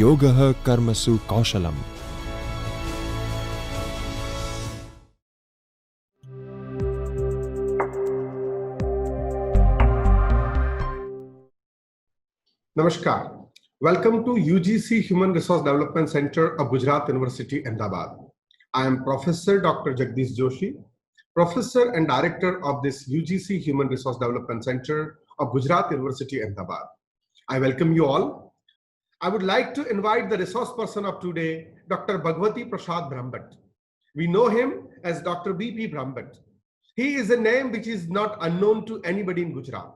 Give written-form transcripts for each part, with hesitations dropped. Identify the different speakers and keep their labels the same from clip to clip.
Speaker 1: योगः कर्मसु कौशलम्।
Speaker 2: Namaskar. Welcome to UGC Human Resource Development Center of Gujarat University, Ahmedabad. I am Professor Dr. Jagdish Joshi, Professor and Director of this UGC Human Resource Development Center of Gujarat University, Ahmedabad. I welcome you all. I would like to invite the resource person of today, Dr. Bhagwati Prasad Brahmbhatt. We know him as Dr. B.P. Brahmbhatt. He is a name which is not unknown to anybody in Gujarat.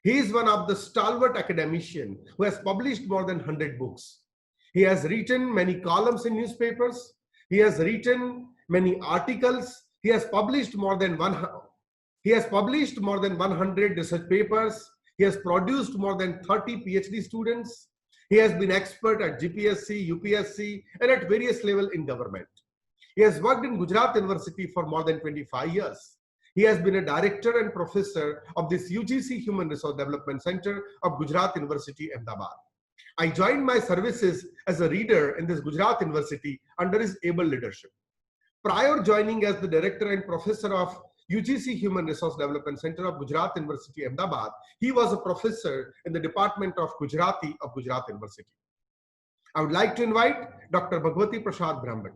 Speaker 2: He is one of the stalwart academicians who has published more than 100 books. He has written many columns in newspapers. He has written many articles. He has published more than 100 research papers. He has produced more than 30 PhD students. He has been expert at GPSC, UPSC, and at various levels in government. He has worked in Gujarat University for more than 25 years. He has been a director and professor of this UGC Human Resource Development Center of Gujarat University, Ahmedabad. I joined my services as a reader in this Gujarat University under his able leadership. Prior joining as the director and professor of UGC Human Resource Development Center of Gujarat University, Ahmedabad, he was a professor in the Department of Gujarati of Gujarat University. I would like to invite Dr. Bhagwati Prasad Brahmbhatt.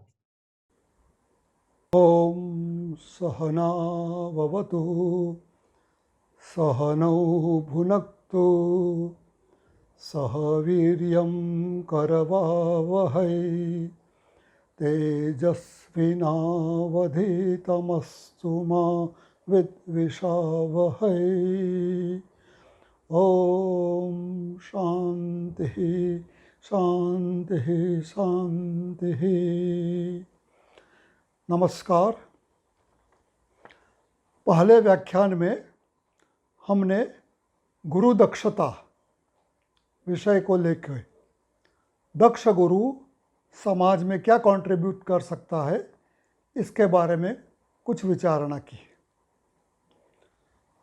Speaker 3: ॐ सहना भवतु सहनौ भुनक्तु सह वीर्यं करवावहै तेजस्विनावधीतमस्तु मा विद्विषावहै। ॐ शान्तिः शान्तिः शान्तिः। नमस्कार। पहले व्याख्यान में हमने गुरु दक्षता विषय को लेकर दक्ष गुरु समाज में क्या कंट्रीब्यूट कर सकता है इसके बारे में कुछ विचारणा की।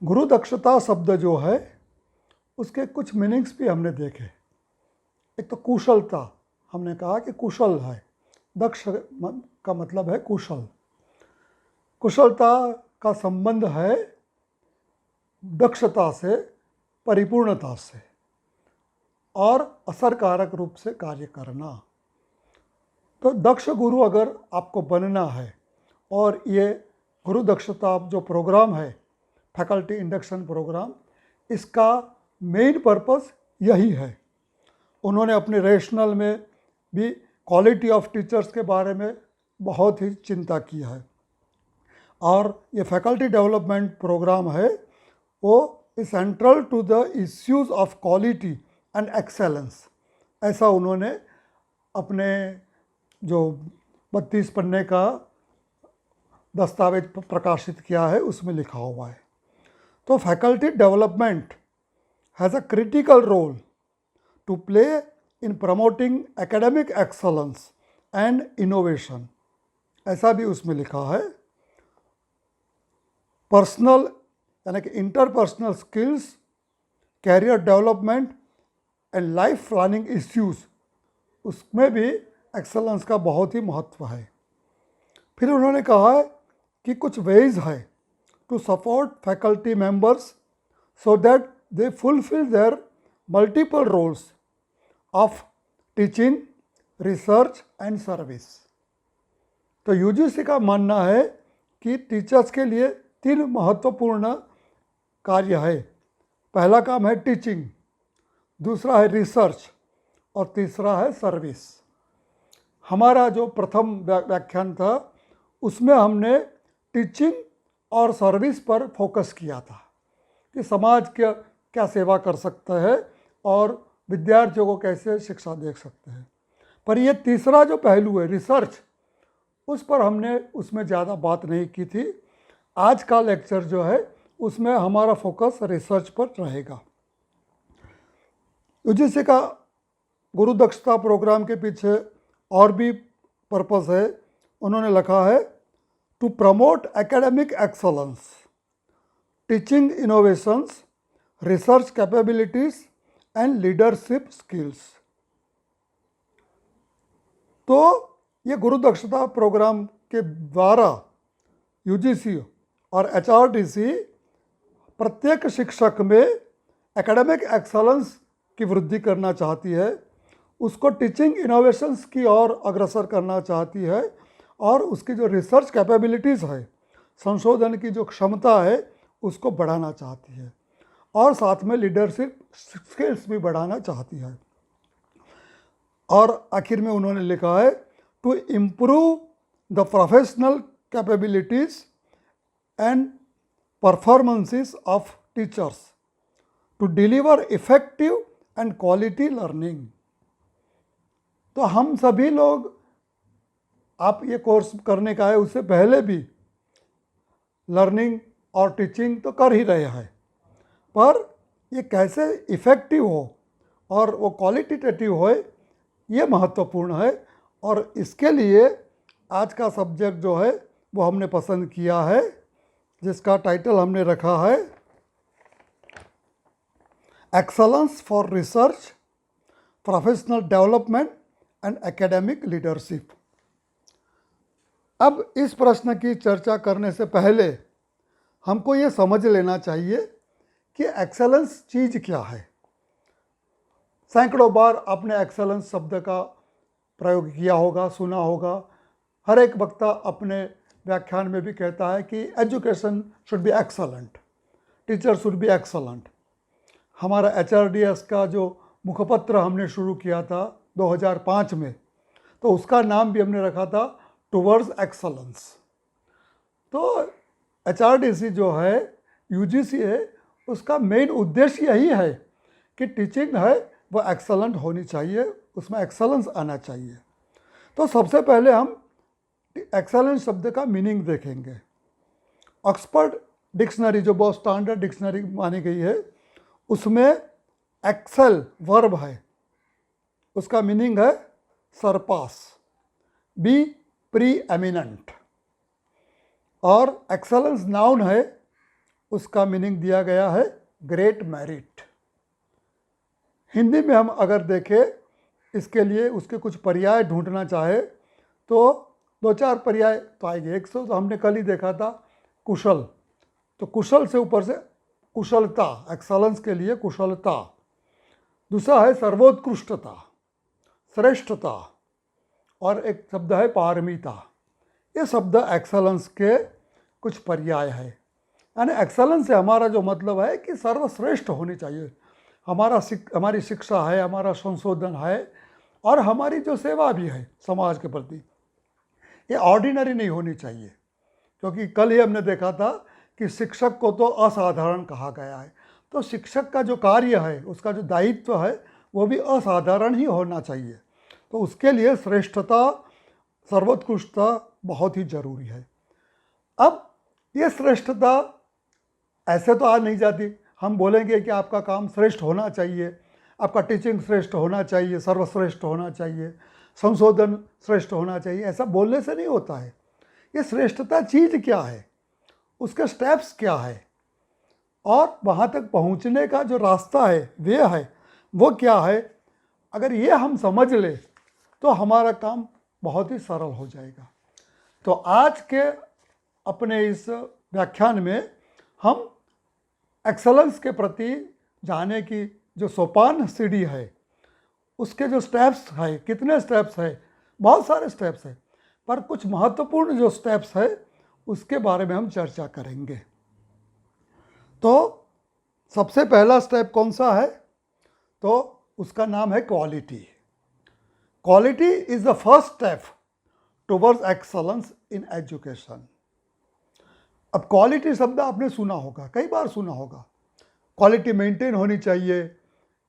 Speaker 3: गुरु दक्षता शब्द जो है उसके कुछ मीनिंग्स भी हमने देखे। एक तो कुशलता, हमने कहा कि कुशल है, दक्ष का मतलब है कुशल। कुशलता का संबंध है दक्षता से, परिपूर्णता से और असरकारक रूप से कार्य करना। तो दक्ष गुरु अगर आपको बनना है, और ये गुरु दक्षता जो प्रोग्राम है फैकल्टी इंडक्शन प्रोग्राम, इसका मेन पर्पस यही है। उन्होंने अपने रेशनल में भी क्वालिटी ऑफ टीचर्स के बारे में बहुत ही चिंता की है, और ये फैकल्टी डेवलपमेंट प्रोग्राम है वो is central to the issues of quality and excellence. ऐसा उन्होंने अपने जो 32 पन्ने का दस्तावेज प्रकाशित किया है उसमें लिखा हुआ है। तो faculty development has a critical role to play in promoting academic excellence and innovation, ऐसा भी उसमें लिखा है। पर्सनल यानी कि interpersonal skills, career development and life planning issues, उसमें भी एक्सेलेंस का बहुत ही महत्व है। फिर उन्होंने कहा है कि कुछ वेज है to support faculty members so that they fulfil their multiple roles of teaching, research and service. तो यूजीसी का मानना है कि टीचर्स के लिए 3 महत्वपूर्ण कार्य है। पहला काम है टीचिंग, दूसरा है रिसर्च और तीसरा है सर्विस। हमारा जो प्रथम व्याख्यान था उसमें हमने टीचिंग और सर्विस पर फोकस किया था कि समाज क्या सेवा कर सकता है और विद्यार्थियों को कैसे शिक्षा दे सकते हैं। पर ये तीसरा जो पहलू है रिसर्च, उस पर हमने उसमें ज़्यादा बात नहीं की थी। आज का लेक्चर जो है उसमें हमारा फोकस रिसर्च पर रहेगा। यूजीसी का गुरु दक्षता प्रोग्राम के पीछे और भी पर्पस है। उन्होंने लिखा है to promote academic excellence, teaching innovations, research capabilities and leadership skills. तो ये गुरु दक्षता प्रोग्राम के द्वारा यूजीसी और एचआरडीसी प्रत्येक शिक्षक में एकेडमिक एक्सलेंस की वृद्धि करना चाहती है, उसको टीचिंग इनोवेशंस की ओर अग्रसर करना चाहती है और उसकी जो रिसर्च कैपेबिलिटीज़ है, संशोधन की जो क्षमता है, उसको बढ़ाना चाहती है और साथ में लीडरशिप स्किल्स भी बढ़ाना चाहती है। और आखिर में उन्होंने लिखा है to improve the professional capabilities and performances of teachers to deliver effective and quality learning. तो हम सभी लोग, आप ये कोर्स करने का है उससे पहले भी लर्निंग और टीचिंग तो कर ही रहे हैं, पर ये कैसे इफ़ेक्टिव हो और वो क्वालिटेटिव हो, ये महत्वपूर्ण है। और इसके लिए आज का सब्जेक्ट जो है वो हमने पसंद किया है, जिसका टाइटल हमने रखा है excellence for research, professional development and academic leadership. अब इस प्रश्न की चर्चा करने से पहले हमको ये समझ लेना चाहिए कि एक्सेलेंस चीज़ क्या है। सैकड़ों बार आपने एक्सेलेंस शब्द का प्रयोग किया होगा, सुना होगा। हर एक वक्ता अपने व्याख्यान में भी कहता है कि education should be excellent, teacher should be excellent. हमारा एचआरडीएस का जो मुखपत्र हमने शुरू किया था 2005 में, तो उसका नाम भी हमने रखा था टुवर्ड्स एक्सलेंस। तो एचआरडीसी जो है, यूजीसी है, उसका मेन उद्देश्य यही है कि टीचिंग है वो एक्सलेंट होनी चाहिए, उसमें एक्सलेंस आना चाहिए। तो सबसे पहले हम एक्सलेंस शब्द का मीनिंग देखेंगे। ऑक्सफोर्ड डिक्शनरी, जो बहुत स्टैंडर्ड डिक्शनरी मानी गई है, उसमें एक्सेल वर्ब है, उसका मीनिंग है सरपास, बी प्री एमिनेंट। और एक्सेलेंस नाउन है, उसका मीनिंग दिया गया है ग्रेट मेरिट। हिंदी में हम अगर देखें इसके लिए उसके कुछ पर्याय ढूंढना चाहे तो दो चार पर्याय पाएंगे। एक तो हमने कल ही देखा था कुशल, तो कुशल से ऊपर से कुशलता, एक्सेलेंस के लिए कुशलता। दूसरा है सर्वोत्कृष्टता, श्रेष्ठता, और एक शब्द है पारमिता। ये शब्द एक्सेलेंस के कुछ पर्याय है। यानी एक्सेलेंस से हमारा जो मतलब है कि सर्वश्रेष्ठ होनी चाहिए। हमारी शिक्षा है, हमारा संशोधन है और हमारी जो सेवा भी है समाज के प्रति, ये ऑर्डिनरी नहीं होनी चाहिए। क्योंकि कल ही हमने देखा था कि शिक्षक को तो असाधारण कहा गया है, तो शिक्षक का जो कार्य है, उसका जो दायित्व है, वो भी असाधारण ही होना चाहिए। तो उसके लिए श्रेष्ठता, सर्वोत्कृष्टता बहुत ही जरूरी है। अब ये श्रेष्ठता ऐसे तो आ नहीं जाती। हम बोलेंगे कि आपका काम श्रेष्ठ होना चाहिए, आपका टीचिंग श्रेष्ठ होना चाहिए, सर्वश्रेष्ठ होना चाहिए, संशोधन श्रेष्ठ होना चाहिए, ऐसा बोलने से नहीं होता है। ये श्रेष्ठता चीज़ क्या है, उसके स्टेप्स क्या है, और वहाँ तक पहुँचने का जो रास्ता है, वे है, वो क्या है, अगर ये हम समझ ले तो हमारा काम बहुत ही सरल हो जाएगा। तो आज के अपने इस व्याख्यान में हम एक्सेलेंस के प्रति जाने की जो सोपान सीढ़ी है, उसके जो स्टेप्स है, कितने स्टेप्स है, बहुत सारे स्टेप्स है, पर कुछ महत्वपूर्ण जो स्टेप्स है उसके बारे में हम चर्चा करेंगे। तो सबसे पहला स्टेप कौन सा है, तो उसका नाम है quality. Quality is the first step towards excellence in education. अब क्वालिटी शब्द आपने सुना होगा, कई बार सुना होगा। क्वालिटी मेंटेन होनी चाहिए,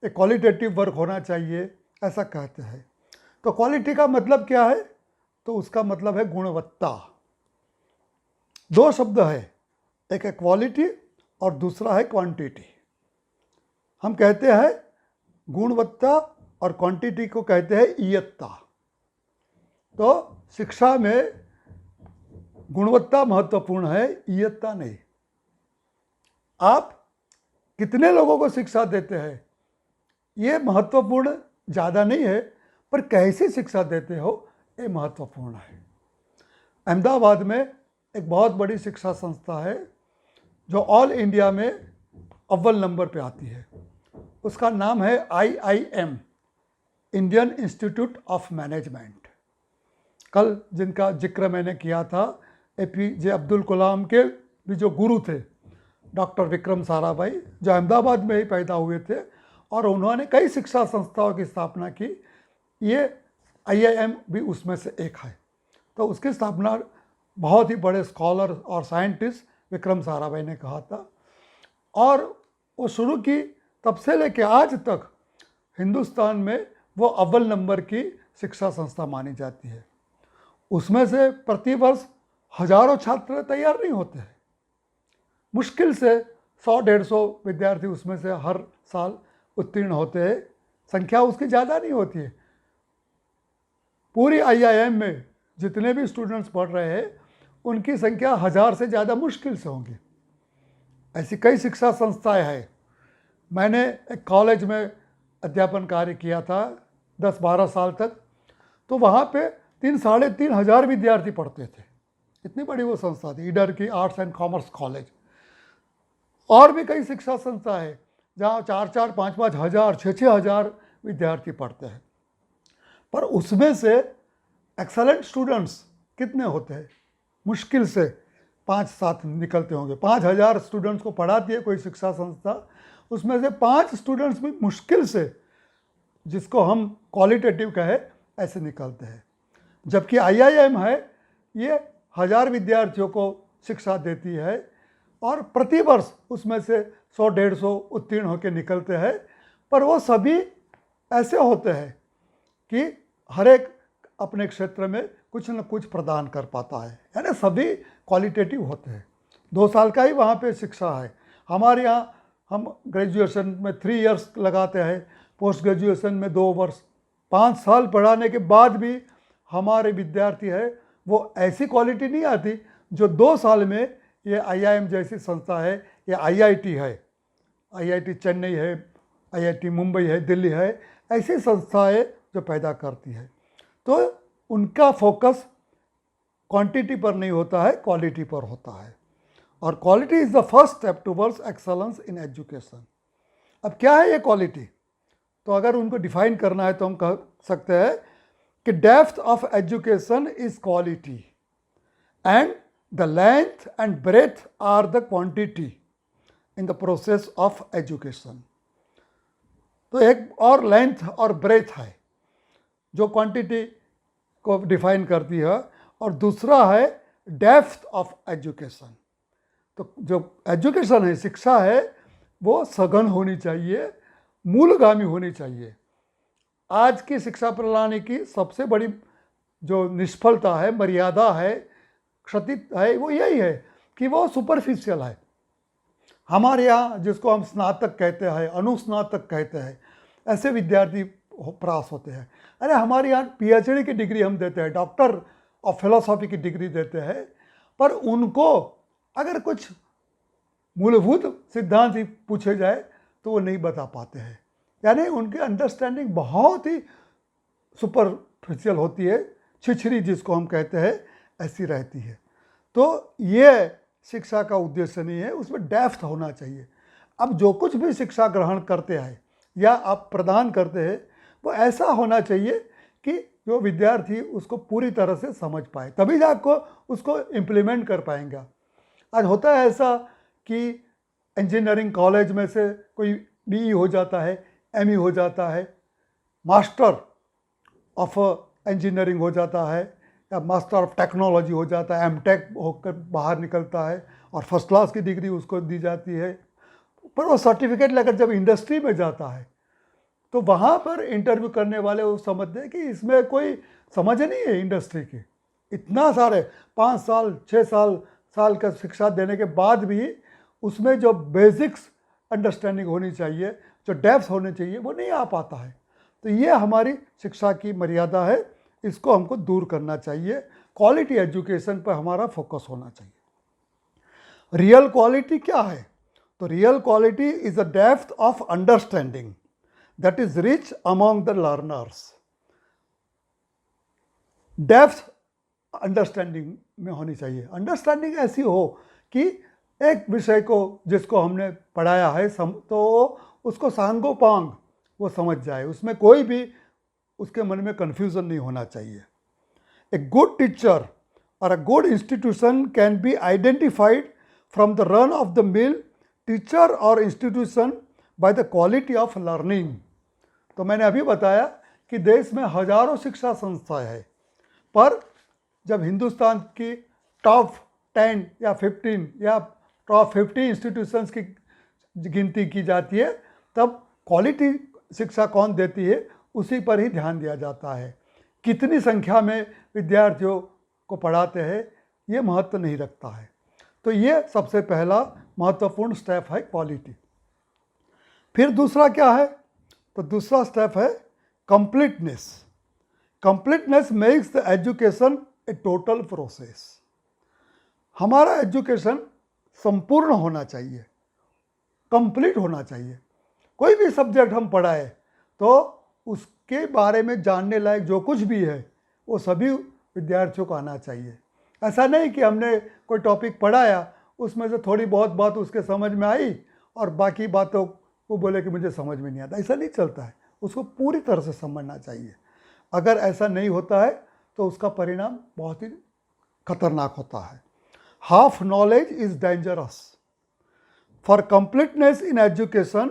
Speaker 3: एक क्वालिटेटिव वर्क होना चाहिए, ऐसा कहते हैं। तो क्वालिटी का मतलब क्या है, तो उसका मतलब है गुणवत्ता। दो शब्द है, एक है क्वालिटी और दूसरा है क्वांटिटी। हम कहते हैं गुणवत्ता और क्वांटिटी को कहते हैं इयत्ता। तो शिक्षा में गुणवत्ता महत्वपूर्ण है, इयत्ता नहीं। आप कितने लोगों को शिक्षा देते हैं ये महत्वपूर्ण ज़्यादा नहीं है, पर कैसी शिक्षा देते हो ये महत्वपूर्ण है। अहमदाबाद में एक बहुत बड़ी शिक्षा संस्था है जो ऑल इंडिया में अव्वल नंबर पे आती है। उसका नाम है IIM, Indian institute of management. कल जिनका जिक्र मैंने किया था, APJ अब्दुल कलाम के भी जो गुरु थे डॉक्टर विक्रम साराभाई, जो अहमदाबाद में ही पैदा हुए थे और उन्होंने कई शिक्षा संस्थाओं की स्थापना की। ये IIM भी उसमें से एक है। तो उसकी स्थापना बहुत ही बड़े स्कॉलर और साइंटिस्ट विक्रम साराभाई ने कहा था और वो शुरू की, तब से लेकर आज तक हिंदुस्तान में वो अव्वल नंबर की शिक्षा संस्था मानी जाती है। उसमें से प्रतिवर्ष हजारों छात्र तैयार नहीं होते हैं, मुश्किल से 100-150 विद्यार्थी उसमें से हर साल उत्तीर्ण होते हैं। संख्या उसकी ज़्यादा नहीं होती है। पूरी IIM में जितने भी स्टूडेंट्स पढ़ रहे हैं उनकी संख्या 1000 से ज़्यादा मुश्किल से होंगी। ऐसी कई शिक्षा संस्थाएं हैं। मैंने एक कॉलेज में अध्यापन कार्य किया था 10-12 साल तक, तो वहाँ पे 3-3.5 हज़ार विद्यार्थी पढ़ते थे। इतनी बड़ी वो संस्था थी, ईडर की आर्ट्स एंड कॉमर्स कॉलेज। और भी कई शिक्षा संस्था है जहाँ 4-4, 5-5 हज़ार, 6-6 हज़ार विद्यार्थी पढ़ते हैं। पर उसमें से एक्सेलेंट स्टूडेंट्स कितने होते हैं? मुश्किल से 5-7 निकलते होंगे। 5,000 स्टूडेंट्स को पढ़ाती है कोई शिक्षा संस्था, उसमें से 5 स्टूडेंट्स भी मुश्किल से, जिसको हम क्वालिटेटिव कहे, ऐसे निकलते हैं। जबकि IIM है, ये 1000 विद्यार्थियों को शिक्षा देती है और प्रतिवर्ष उसमें से 100-150 उत्तीर्ण होकर निकलते हैं। पर वो सभी ऐसे होते हैं कि हर एक अपने क्षेत्र में कुछ न कुछ प्रदान कर पाता है, यानी सभी क्वालिटेटिव होते हैं। 2 साल का ही वहाँ पे शिक्षा है। हमारे यहाँ हम ग्रेजुएशन में 3 इयर्स लगाते हैं, पोस्ट ग्रेजुएशन में 2 वर्ष। 5 साल पढ़ाने के बाद भी हमारे विद्यार्थी है वो ऐसी क्वालिटी नहीं आती जो 2 साल में ये IIM जैसी संस्था है, ये IIT है, IIT चेन्नई है, IIT मुंबई है, दिल्ली है, ऐसी संस्थाएं जो पैदा करती है। तो उनका फोकस क्वांटिटी पर नहीं होता है, क्वालिटी पर होता है। और quality is the first step towards excellence in education. अब क्या है ये क्वालिटी? तो अगर उनको डिफाइन करना है तो हम कह सकते हैं कि depth of education is quality and the length and breadth are the quantity in the process of education. तो एक और लेंथ और ब्रेथ है जो क्वांटिटी को डिफाइन करती है, और दूसरा है डेप्थ ऑफ एजुकेशन। तो जो एजुकेशन है, शिक्षा है, वो सघन होनी चाहिए, मूलगामी होनी चाहिए। आज की शिक्षा प्रणाली की सबसे बड़ी जो निष्फलता है, मर्यादा है, क्षति है, वो यही है कि वो सुपरफिशियल है। हमारे यहाँ जिसको हम स्नातक कहते हैं, अनुस्नातक कहते हैं, ऐसे विद्यार्थी प्राप्त होते हैं। अरे हमारे यहाँ PhD की डिग्री हम देते हैं, डॉक्टर ऑफ फिलोसॉफी की डिग्री देते हैं, पर उनको अगर कुछ मूलभूत सिद्धांत ही पूछे जाए तो वो नहीं बता पाते हैं। यानी उनकी अंडरस्टैंडिंग बहुत ही सुपरफिशियल होती है, छिछरी जिसको हम कहते हैं, ऐसी रहती है। तो ये शिक्षा का उद्देश्य नहीं है, उसमें डेप्थ होना चाहिए। अब जो कुछ भी शिक्षा ग्रहण करते हैं या आप प्रदान करते हैं, वो ऐसा होना चाहिए कि जो विद्यार्थी उसको पूरी तरह से समझ पाए, तभी आपको उसको इम्प्लीमेंट कर पाएंगे। आज होता है ऐसा कि इंजीनियरिंग कॉलेज में से कोई BE हो जाता है, ME हो जाता है, मास्टर ऑफ इंजीनियरिंग हो जाता है, या मास्टर ऑफ टेक्नोलॉजी हो जाता है, MTech होकर बाहर निकलता है और फर्स्ट क्लास की डिग्री उसको दी जाती है। पर वो सर्टिफिकेट लेकर जब इंडस्ट्री में जाता है तो वहाँ पर इंटरव्यू करने वाले वो समझते हैं कि इसमें कोई समझ नहीं है इंडस्ट्री की। इतना सारे 5 साल 6 साल का शिक्षा देने के बाद भी उसमें जो बेसिक्स अंडरस्टैंडिंग होनी चाहिए, जो डेप्थ होने चाहिए, वो नहीं आ पाता है। तो ये हमारी शिक्षा की मर्यादा है, इसको हमको दूर करना चाहिए। क्वालिटी एजुकेशन पर हमारा फोकस होना चाहिए। रियल क्वालिटी क्या है? तो real quality is the depth of understanding that is rich among the learners. Depth understanding में होनी चाहिए। अंडरस्टैंडिंग ऐसी हो कि एक विषय को जिसको हमने पढ़ाया है तो उसको सांगोपांग वो समझ जाए, उसमें कोई भी उसके मन में कन्फ्यूज़न नहीं होना चाहिए। ए गुड टीचर और a good institution can be identified from the run of the mill teacher और institution by the quality of learning. तो मैंने अभी बताया कि देश में हजारों शिक्षा संस्थाएं हैं, पर जब हिंदुस्तान की टॉप 10 या 15 या टॉप 50 इंस्टीट्यूशंस की गिनती की जाती है, तब क्वालिटी शिक्षा कौन देती है उसी पर ही ध्यान दिया जाता है। कितनी संख्या में विद्यार्थियों को पढ़ाते हैं ये महत्व नहीं रखता है। तो ये सबसे पहला महत्वपूर्ण स्टेप है क्वालिटी। फिर दूसरा क्या है? तो दूसरा स्टेप है completeness. Completeness makes the education A total process. हमारा एजुकेशन संपूर्ण होना चाहिए, कंप्लीट होना चाहिए। कोई भी सब्जेक्ट हम पढ़ाए तो उसके बारे में जानने लायक जो कुछ भी है वो सभी विद्यार्थियों को आना चाहिए। ऐसा नहीं कि हमने कोई टॉपिक पढ़ाया, उसमें से थोड़ी बहुत बात उसके समझ में आई और बाकी बातों वो बोले कि मुझे समझ में नहीं आता। ऐसा नहीं चलता है, उसको पूरी तरह से समझना चाहिए। अगर ऐसा नहीं होता है तो उसका परिणाम बहुत ही खतरनाक होता है। Half knowledge is dangerous. For completeness in education,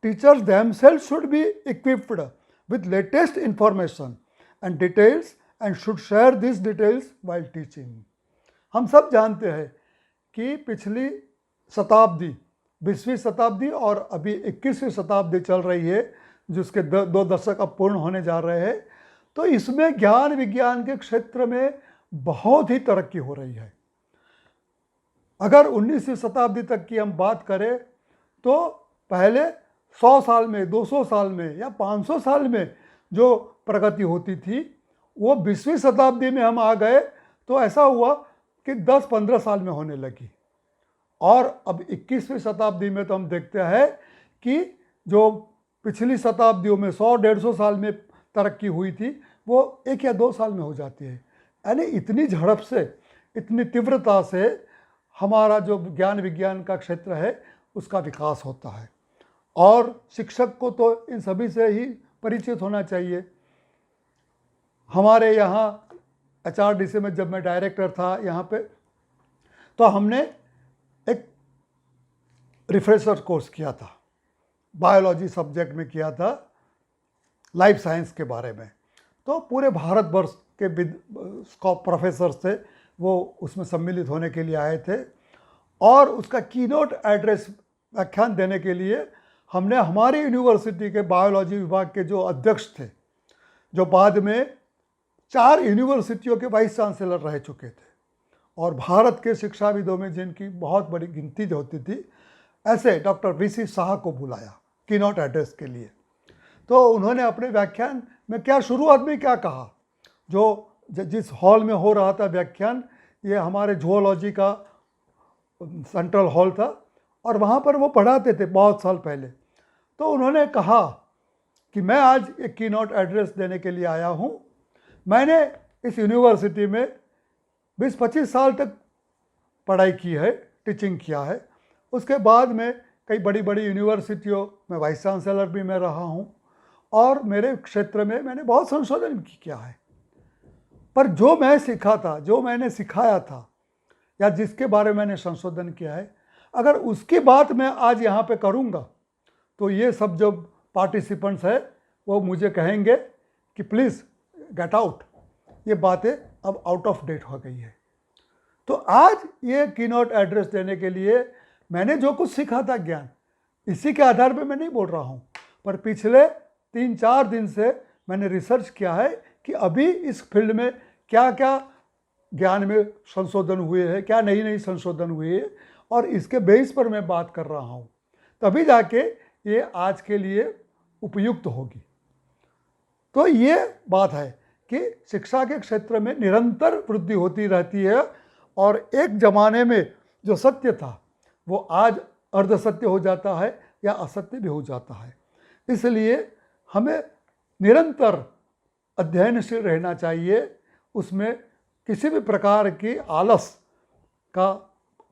Speaker 3: teachers themselves should be equipped with latest information and details and should share these details while teaching. हम सब जानते हैं कि पिछली शताब्दी 20वीं शताब्दी और अभी 21वीं शताब्दी चल रही है, जिसके 2 दशक अब पूर्ण होने जा रहे हैं। तो इसमें ज्ञान विज्ञान के क्षेत्र में बहुत ही तरक्की हो रही है। अगर 19वीं शताब्दी तक की हम बात करें तो पहले 100 साल में, 200 साल में या 500 साल में जो प्रगति होती थी वो 20वीं शताब्दी में हम आ गए तो ऐसा हुआ कि 10-15 साल में होने लगी। और अब 21वीं शताब्दी में तो हम देखते हैं कि जो पिछली शताब्दियों में 100-150 साल में तरक्की हुई थी वो 1 या 2 साल में हो जाती है। यानी इतनी झड़प से, इतनी तीव्रता से हमारा जो ज्ञान विज्ञान का क्षेत्र है उसका विकास होता है। और शिक्षक को तो इन सभी से ही परिचित होना चाहिए। हमारे यहाँ HRDC में जब मैं डायरेक्टर था यहाँ पे, तो हमने एक रिफ्रेशर कोर्स किया था, बायोलॉजी सब्जेक्ट में किया था, लाइफ साइंस के बारे में। तो पूरे भारतवर्ष के प्रोफेसर थे वो उसमें सम्मिलित होने के लिए आए थे। और उसका कीनोट एड्रेस व्याख्यान देने के लिए हमने हमारी यूनिवर्सिटी के बायोलॉजी विभाग के जो अध्यक्ष थे, जो बाद में 4 यूनिवर्सिटियों के वाइस चांसलर रह चुके थे और भारत के शिक्षाविदों में जिनकी बहुत बड़ी गिनती होती थी, ऐसे डॉक्टर VC शाह को बुलाया कीनोट एड्रेस के लिए। तो उन्होंने अपने व्याख्यान में क्या शुरुआत में क्या कहा, जो जिस हॉल में हो रहा था व्याख्यान, ये हमारे जूलॉजी का सेंट्रल हॉल था और वहाँ पर वो पढ़ाते थे बहुत साल पहले। तो उन्होंने कहा कि मैं आज एक कीनोट एड्रेस देने के लिए आया हूँ। मैंने इस यूनिवर्सिटी में 20-25 साल तक पढ़ाई की है, टीचिंग किया है। उसके बाद में कई बड़ी बड़ी यूनिवर्सिटियों में वाइस चांसलर भी मैं रहा हूँ और मेरे क्षेत्र में मैंने बहुत संशोधन किया है। पर जो मैं सीखा था, जो मैंने सिखाया था या जिसके बारे में मैंने संशोधन किया है, अगर उसकी बात मैं आज यहाँ पे करूँगा तो ये सब जो पार्टिसिपेंट्स है वो मुझे कहेंगे कि प्लीज़ गेट आउट, ये बातें अब आउट ऑफ डेट हो गई है। तो आज ये कीनोट एड्रेस देने के लिए मैंने जो कुछ सीखा था ज्ञान, इसी के आधार पे मैं नहीं बोल रहा हूँ, पर पिछले 3-4 दिन से मैंने रिसर्च किया है कि अभी इस फील्ड में क्या क्या ज्ञान में संशोधन हुए हैं, क्या नई नई संशोधन हुए हैं, और इसके बेस पर मैं बात कर रहा हूँ। तभी जाके ये आज के लिए उपयुक्त होगी। तो ये बात है कि शिक्षा के क्षेत्र में निरंतर वृद्धि होती रहती है और एक ज़माने में जो सत्य था वो आज अर्धसत्य हो जाता है या असत्य भी हो जाता है। इसलिए हमें निरंतर अध्ययनशील रहना चाहिए उसमें किसी भी प्रकार की आलस का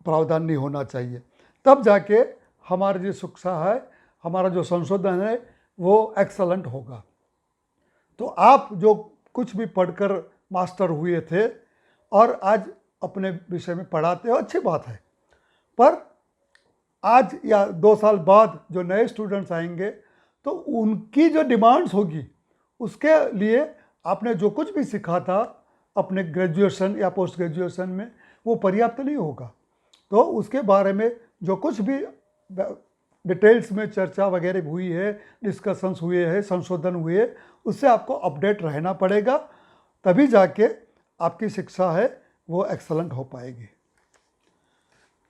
Speaker 3: प्रावधान नहीं होना चाहिए। तब जाके हमारी जो शिक्षा है, हमारा जो संशोधन है वो एक्सलेंट होगा। तो आप जो कुछ भी पढ़कर मास्टर हुए थे और आज अपने विषय में पढ़ाते हो, अच्छी बात है, पर आज या 2 साल बाद जो नए स्टूडेंट्स आएंगे तो उनकी जो डिमांड्स होगी उसके लिए आपने जो कुछ भी सीखा था अपने ग्रेजुएशन या पोस्ट ग्रेजुएशन में वो पर्याप्त नहीं होगा। तो उसके बारे में जो कुछ भी डिटेल्स में चर्चा वगैरह हुई है, डिस्कशंस हुए हैं, संशोधन हुए, उससे आपको अपडेट रहना पड़ेगा, तभी जाके आपकी शिक्षा है वो एक्सलेंट हो पाएगी।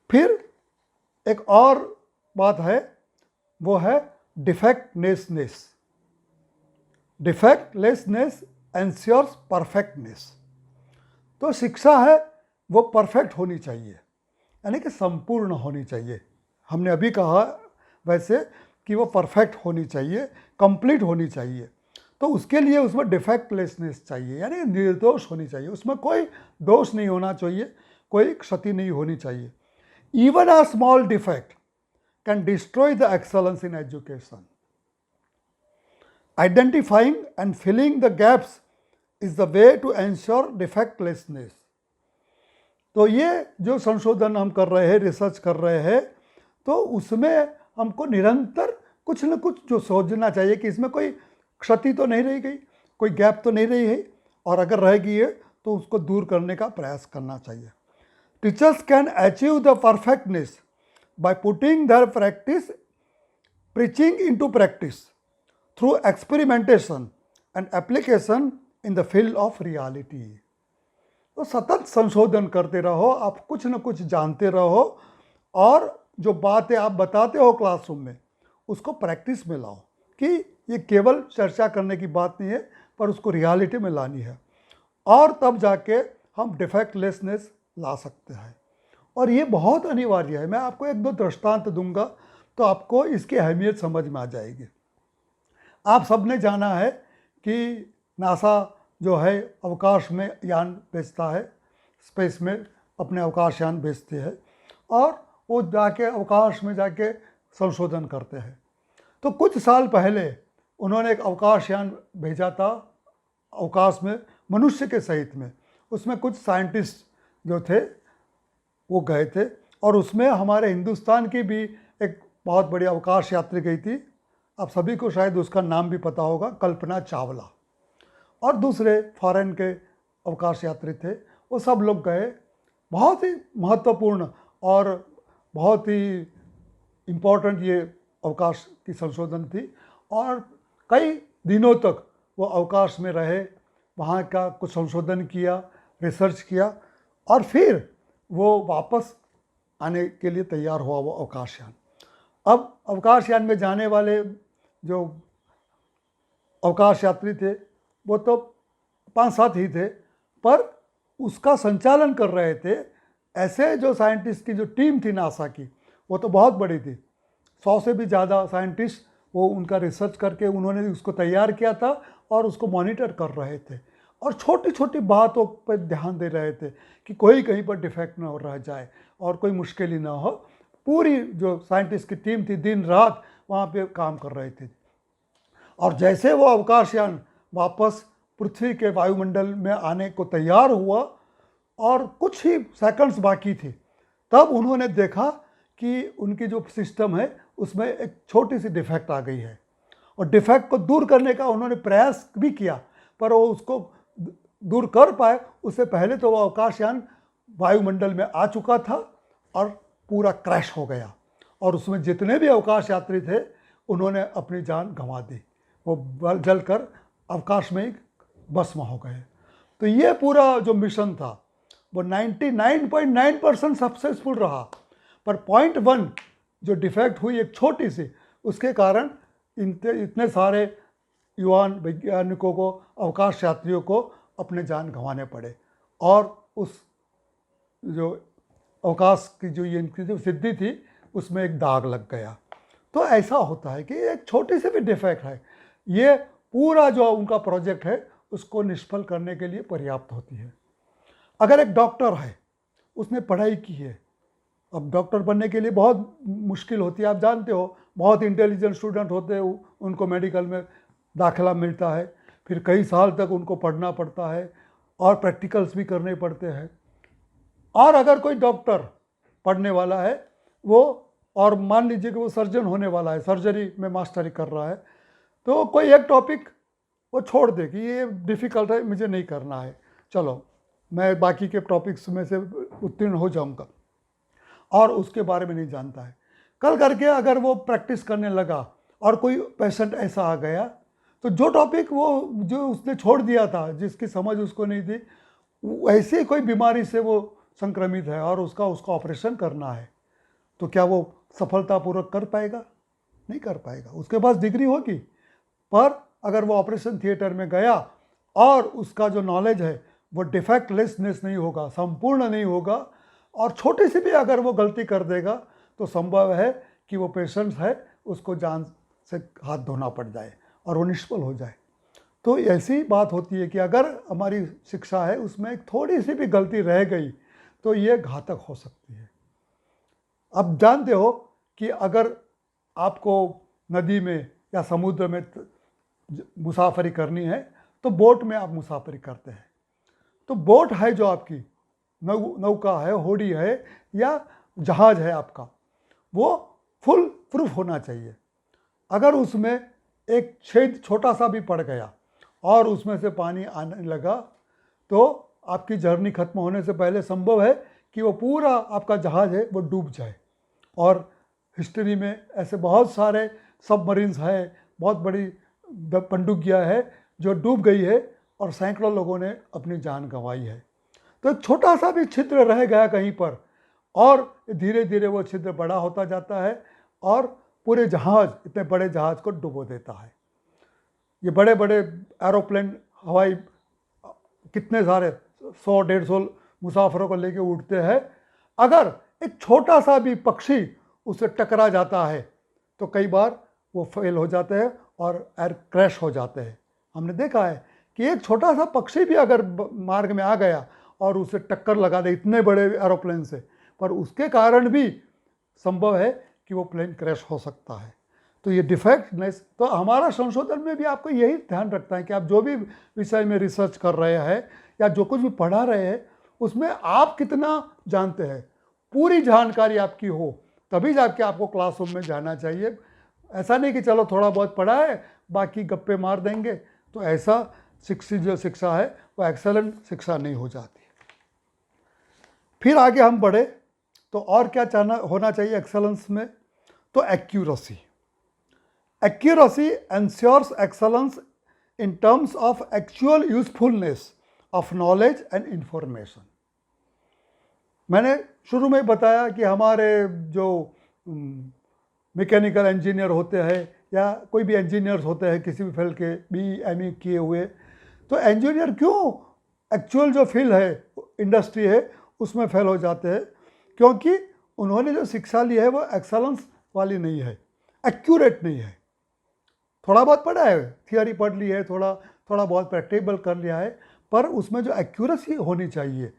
Speaker 3: फिर एक और बात है, वो है डिफेक्टलेसनेस। डिफेक्टलेसनेस एंश्योर्स परफेक्टनेस। तो शिक्षा है वो परफेक्ट होनी चाहिए, यानी कि संपूर्ण होनी चाहिए। हमने अभी कहा वैसे कि वो परफेक्ट होनी चाहिए, कंप्लीट होनी चाहिए। तो उसके लिए उसमें डिफेक्टलेसनेस चाहिए, यानी निर्दोष होनी चाहिए, उसमें कोई दोष नहीं होना चाहिए, कोई क्षति नहीं होनी चाहिए। Even a small defect can destroy the excellence in education. Identifying and filling the gaps is the way to ensure defectlessness. तो ये जो संशोधन हम कर रहे हैं, रिसर्च कर रहे हैं, तो उसमें हमको निरंतर कुछ न कुछ जो सोचना चाहिए कि इसमें कोई क्षति तो नहीं रह गई, कोई गैप तो नहीं रही है, और अगर रह गई है तो उसको दूर करने का प्रयास करना चाहिए। Teachers can achieve the perfectness by putting their practice preaching into practice through experimentation and application in the field of reality. तो सतत संशोधन करते रहो, आप कुछ न कुछ जानते रहो, और जो बातें आप बताते हो क्लासरूम में उसको प्रैक्टिस में लाओ, कि ये केवल चर्चा करने की बात नहीं है, पर उसको रियलिटी में लानी है, और तब जाके हम डिफेक्टलेसनेस ला सकते हैं। और ये बहुत अनिवार्य है। मैं आपको 1-2 दृष्टांत दूंगा तो आपको इसकी अहमियत समझ में आ जाएगी। आप सबने जाना है कि नासा जो है अवकाश में यान भेजता है, स्पेस में अपने अवकाश यान भेजते हैं, और वो जाके अवकाश में जाके संशोधन करते हैं। तो कुछ साल पहले उन्होंने एक अवकाश यान भेजा था अवकाश में, मनुष्य के सहित में। उसमें कुछ साइंटिस्ट जो थे वो गए थे, और उसमें हमारे हिंदुस्तान की भी एक बहुत बड़ी अवकाश यात्री गई थी। आप सभी को शायद उसका नाम भी पता होगा, कल्पना चावला। और दूसरे फॉरेन के अवकाश यात्री थे, वो सब लोग गए। बहुत ही महत्वपूर्ण और बहुत ही इम्पोर्टेंट ये अवकाश की संशोधन थी, और कई दिनों तक वो अवकाश में रहे, वहाँ का कुछ संशोधन किया, रिसर्च किया, और फिर वो वापस आने के लिए तैयार हुआ वो अवकाश यान। अब अवकाश यान में जाने वाले जो अवकाश यात्री थे वो तो 5-7 ही थे, पर उसका संचालन कर रहे थे ऐसे जो साइंटिस्ट की जो टीम थी नासा की, वो तो बहुत बड़ी थी। 100 से भी ज़्यादा साइंटिस्ट वो उनका रिसर्च करके उन्होंने उसको तैयार किया था और उसको मॉनिटर कर रहे थे, और छोटी छोटी बातों पर ध्यान दे रहे थे कि कोई कहीं पर डिफेक्ट ना रह जाए और कोई मुश्किल ही ना हो। पूरी जो साइंटिस्ट की टीम थी दिन रात वहाँ पे काम कर रहे थे। और जैसे वो अवकाशयान वापस पृथ्वी के वायुमंडल में आने को तैयार हुआ और कुछ ही सेकंड्स बाकी थे, तब उन्होंने देखा कि उनकी जो सिस्टम है उसमें एक छोटी सी डिफेक्ट आ गई है, और डिफेक्ट को दूर करने का उन्होंने प्रयास भी किया, पर वो उसको दूर कर पाए उससे पहले तो वो अवकाशयान वायुमंडल में आ चुका था और पूरा क्रैश हो गया, और उसमें जितने भी अवकाश यात्री थे उन्होंने अपनी जान गंवा दी। वो जलकर अवकाश में ही भस्म हो गए। तो ये पूरा जो मिशन था वो 99.9% सक्सेसफुल रहा, पर 0.1 जो डिफेक्ट हुई एक छोटी सी, उसके कारण इतने सारे युवा वैज्ञानिकों को, अवकाश यात्रियों को अपने जान गंवाने पड़े, और उस जो अवकाश की जो ये इनकी जो सिद्धि थी उसमें एक दाग लग गया। तो ऐसा होता है कि एक छोटी सी भी डिफेक्ट है, ये पूरा जो उनका प्रोजेक्ट है उसको निष्फल करने के लिए पर्याप्त होती है। अगर एक डॉक्टर है, उसने पढ़ाई की है, अब डॉक्टर बनने के लिए बहुत मुश्किल होती है, आप जानते हो, बहुत इंटेलिजेंट स्टूडेंट होते हैं, उनको मेडिकल में दाखिला मिलता है, फिर कई साल तक उनको पढ़ना पड़ता है और प्रैक्टिकल्स भी करने पड़ते हैं। और अगर कोई डॉक्टर पढ़ने वाला है वो, और मान लीजिए कि वो सर्जन होने वाला है, सर्जरी में मास्टरी कर रहा है, तो कोई एक टॉपिक वो छोड़ दे कि ये डिफ़िकल्ट है, मुझे नहीं करना है, चलो मैं बाकी के टॉपिक्स में से उत्तीर्ण हो जाऊंगा, और उसके बारे में नहीं जानता है। कल करके अगर वो प्रैक्टिस करने लगा और कोई पेशेंट ऐसा आ गया, तो जो टॉपिक वो जो उसने छोड़ दिया था, जिसकी समझ उसको नहीं थी, ऐसे कोई बीमारी से वो संक्रमित है और उसका ऑपरेशन करना है, तो क्या वो सफलतापूर्वक कर पाएगा? नहीं कर पाएगा। उसके पास डिग्री होगी, पर अगर वो ऑपरेशन थिएटर में गया और उसका जो नॉलेज है वो डिफेक्टलेसनेस नहीं होगा, संपूर्ण नहीं होगा, और छोटी सी भी अगर वो गलती कर देगा तो संभव है कि वो पेशेंट है उसको जान से हाथ धोना पड़ जाए और वो निष्फल हो जाए। तो ऐसी बात होती है कि अगर हमारी शिक्षा है उसमें एक थोड़ी सी भी गलती रह गई तो ये घातक हो सकती है। अब जानते हो कि अगर आपको नदी में या समुद्र में मुसाफरी करनी है तो बोट में आप मुसाफरी करते हैं, तो बोट है जो आपकी नौका है, होड़ी है या जहाज़ है आपका, वो फुल प्रूफ होना चाहिए। अगर उसमें एक छेद छोटा सा भी पड़ गया और उसमें से पानी आने लगा तो आपकी जर्नी खत्म होने से पहले संभव है कि वो पूरा आपका जहाज़ है वो डूब जाए। और हिस्ट्री में ऐसे बहुत सारे सबमरीन्स हैं, बहुत बड़ी पनडुब्बियां है जो डूब गई है और सैकड़ों लोगों ने अपनी जान गंवाई है। तो एक छोटा सा भी छिद्र रह गया कहीं पर और धीरे धीरे वो छिद्र बड़ा होता जाता है और पूरे जहाज़, इतने बड़े जहाज़ को डुबो देता है। ये बड़े बड़े एरोप्लेन, हवाई कितने सारे 100-150 मुसाफिरों को लेके उड़ते हैं, अगर एक छोटा सा भी पक्षी उससे टकरा जाता है तो कई बार वो फेल हो जाते हैं और एयर क्रैश हो जाते हैं। हमने देखा है कि एक छोटा सा पक्षी भी अगर मार्ग में आ गया और उसे टक्कर लगा दे इतने बड़े एरोप्लेन से, पर उसके कारण भी संभव है कि वो प्लेन क्रैश हो सकता है। तो ये डिफेक्टनेस, तो हमारा संशोधन में भी आपको यही ध्यान रखता है कि आप जो भी विषय में रिसर्च कर रहे हैं या जो कुछ भी पढ़ा रहे हैं उसमें आप कितना जानते हैं, पूरी जानकारी आपकी हो, तभी जाके आपको क्लासरूम में जाना चाहिए। ऐसा नहीं कि चलो थोड़ा बहुत पढ़ा है बाकी गप्पे मार देंगे, तो ऐसा जो शिक्षा है वो एक्सेलेंट शिक्षा नहीं हो जाती। फिर आगे हम बढ़े तो और क्या होना चाहिए एक्सेलेंस में? तो accuracy. Accuracy ensures excellence in terms of actual usefulness of knowledge and information. मैंने शुरू में बताया कि हमारे जो मैकेनिकल इंजीनियर होते हैं या कोई भी इंजीनियर्स होते हैं किसी भी फील्ड के, BE ME किए हुए, तो इंजीनियर क्यों एक्चुअल जो फील्ड है, इंडस्ट्री है, उसमें फेल हो जाते हैं? क्योंकि उन्होंने जो शिक्षा ली है वो एक्सेलेंस वाली नहीं है, एक्यूरेट नहीं है। थोड़ा बहुत पढ़ा है, थियोरी पढ़ ली है, थोड़ा बहुत प्रैक्टिकल कर लिया है, पर उसमें जो एक्यूरेसी होनी चाहिए,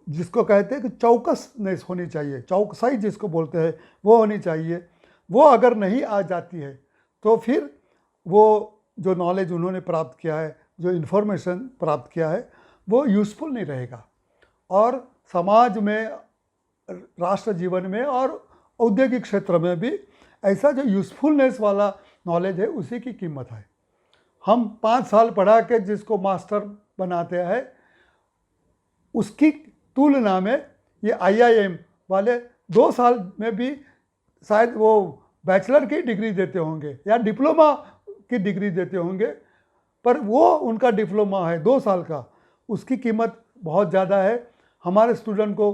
Speaker 3: जिसको कहते हैं कि चौकसनेस होनी चाहिए, चौकसाई जिसको बोलते हैं, वो होनी चाहिए। वो अगर नहीं आ जाती है तो फिर वो जो नॉलेज उन्होंने प्राप्त किया है, जो इन्फॉर्मेशन प्राप्त किया है, वो यूज़फुल नहीं रहेगा। और समाज में, राष्ट्र जीवन में और औद्योगिक क्षेत्र में भी ऐसा जो यूज़फुलनेस वाला नॉलेज है उसी की कीमत है। हम 5 साल पढ़ा के जिसको मास्टर बनाते हैं, उसकी तुलना में ये IIM वाले 2 साल में भी शायद वो बैचलर की डिग्री देते होंगे या डिप्लोमा की डिग्री देते होंगे, पर वो उनका डिप्लोमा है 2 साल का, उसकी कीमत बहुत ज़्यादा है। हमारे स्टूडेंट को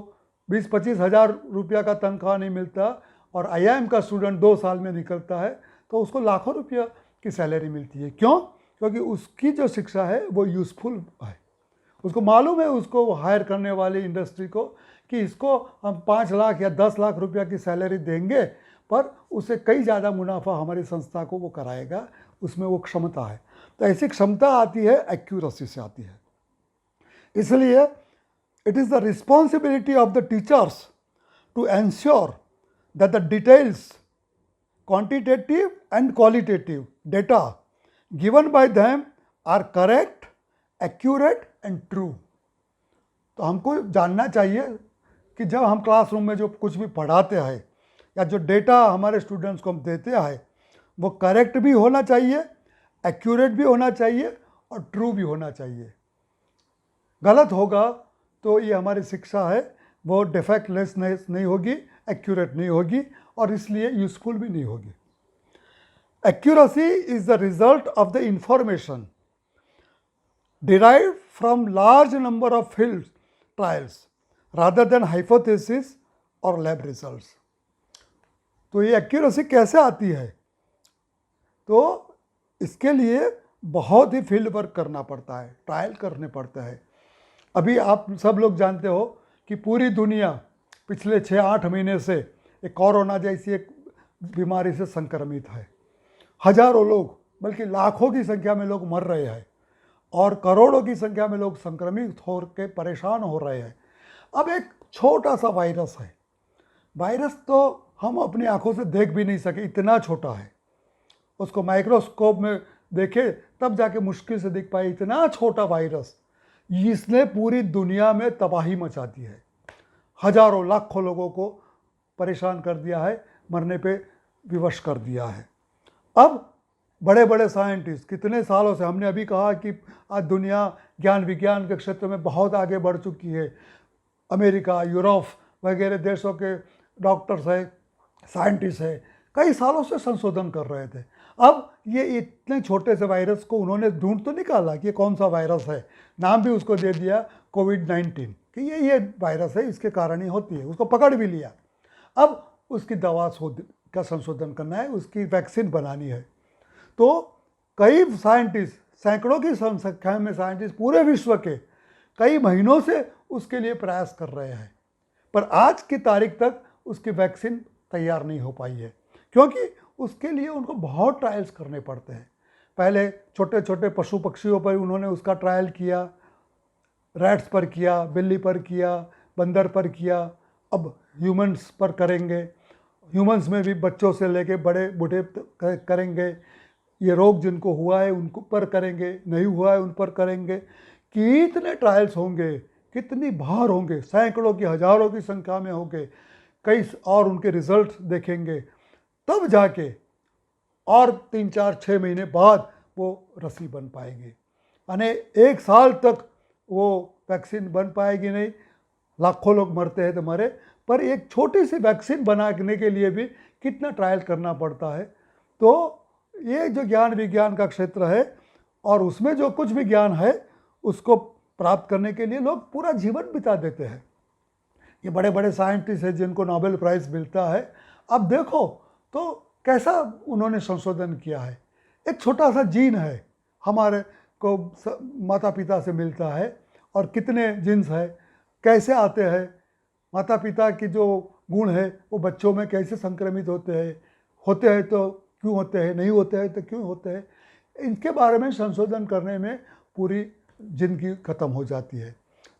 Speaker 3: 20-25 हज़ार रुपया का तनख्वाह नहीं मिलता और IIM का स्टूडेंट 2 साल में निकलता है तो उसको लाखों रुपया की सैलरी मिलती है। क्यों? क्योंकि उसकी जो शिक्षा है वो यूज़फुल है। उसको मालूम है, उसको हायर करने वाली इंडस्ट्री को, कि इसको हम 5 लाख या 10 लाख रुपया की सैलरी देंगे पर उससे कई ज़्यादा मुनाफा हमारी संस्था को वो कराएगा, उसमें वो क्षमता है। तो ऐसी क्षमता आती है एक्यूरेसी से आती है। इसलिए it is the responsibility of the teachers to ensure that the details, quantitative and qualitative data given by them are correct, accurate and true। तो हमको जानना चाहिए कि जब हम क्लासरूम में जो कुछ भी पढ़ाते हैं या जो डेटा हमारे स्टूडेंट्स को हम देते हैं वो करेक्ट भी होना चाहिए, एक्यूरेट भी होना चाहिए और ट्रू भी होना चाहिए। गलत होगा तो ये हमारी शिक्षा है वो डिफेक्टलेस नहीं होगी, एक्यूरेट नहीं होगी और इसलिए यूजफुल भी नहीं होगी। Accuracy is the result of the information derived from large number of field trials rather than hypothesis और lab results। तो ये एक्यूरेसी कैसे आती है? तो इसके लिए बहुत ही फील्ड वर्क करना पड़ता है, ट्रायल करने पड़ते हैं। अभी आप सब लोग जानते हो कि पूरी दुनिया पिछले 6-8 महीने से एक कोरोना जैसी एक बीमारी से संक्रमित है। हजारों लोग बल्कि लाखों की संख्या में लोग मर रहे हैं और करोड़ों की संख्या में लोग संक्रमित हो के परेशान हो रहे हैं। अब एक छोटा सा वायरस है, वायरस तो हम अपनी आंखों से देख भी नहीं सके, इतना छोटा है। उसको माइक्रोस्कोप में देखे तब जाके मुश्किल से दिख पाए, इतना छोटा वायरस इसने पूरी दुनिया में तबाही मचा दी है, हजारों लाखों लोगों को परेशान कर दिया है, मरने पे विवश कर दिया है। अब बड़े बड़े साइंटिस्ट कितने सालों से, हमने अभी कहा कि आज दुनिया ज्ञान विज्ञान के क्षेत्र में बहुत आगे बढ़ चुकी है। अमेरिका, यूरोप वगैरह देशों के डॉक्टर्स है, साइंटिस्ट है, कई सालों से संशोधन कर रहे थे। अब ये इतने छोटे से वायरस को उन्होंने ढूंढ तो निकाला कि ये कौन सा वायरस है, नाम भी उसको दे दिया कोविड-19 कि ये वायरस है, इसके कारण ही होती है। उसको पकड़ भी लिया। अब उसकी दवा का संशोधन करना है, उसकी वैक्सीन बनानी है। तो कई साइंटिस्ट, सैकड़ों की संख्या में साइंटिस्ट पूरे विश्व के कई महीनों से उसके लिए प्रयास कर रहे हैं, पर आज की तारीख तक उसकी वैक्सीन तैयार नहीं हो पाई है, क्योंकि उसके लिए उनको बहुत ट्रायल्स करने पड़ते हैं। पहले छोटे छोटे पशु पक्षियों पर उन्होंने उसका ट्रायल किया, रैट्स पर किया, बिल्ली पर किया, बंदर पर किया, अब ह्यूमंस पर करेंगे। ह्यूमंस में भी बच्चों से लेके बड़े बूढ़े करेंगे। ये रोग जिनको हुआ है उनको पर करेंगे, नहीं हुआ है उन पर करेंगे। कितने ट्रायल्स होंगे, कितनी बार होंगे, सैकड़ों की हजारों की संख्या में होंगे कई, और उनके रिजल्ट देखेंगे, तब जाके और 3-4-6 महीने बाद वो रसी बन पाएगी। यानी 1 साल तक वो वैक्सीन बन पाएगी नहीं, लाखों लोग मरते हैं तो मरे, पर एक छोटी सी वैक्सीन बनाने के लिए भी कितना ट्रायल करना पड़ता है। तो ये जो ज्ञान विज्ञान का क्षेत्र है और उसमें जो कुछ भी ज्ञान है उसको प्राप्त करने के लिए लोग पूरा जीवन बिता देते हैं। ये बड़े बड़े साइंटिस्ट हैं जिनको नोबेल प्राइज़ मिलता है। अब देखो तो कैसा उन्होंने संशोधन किया है। एक छोटा सा जीन है, हमारे को माता पिता से मिलता है, और कितने जीन्स है, कैसे आते हैं, माता पिता की जो गुण है वो बच्चों में कैसे संक्रमित होते हैं तो क्यों होते हैं, नहीं होते हैं तो क्यों होते हैं, इनके बारे में संशोधन करने में पूरी जिंदगी ख़त्म हो जाती है।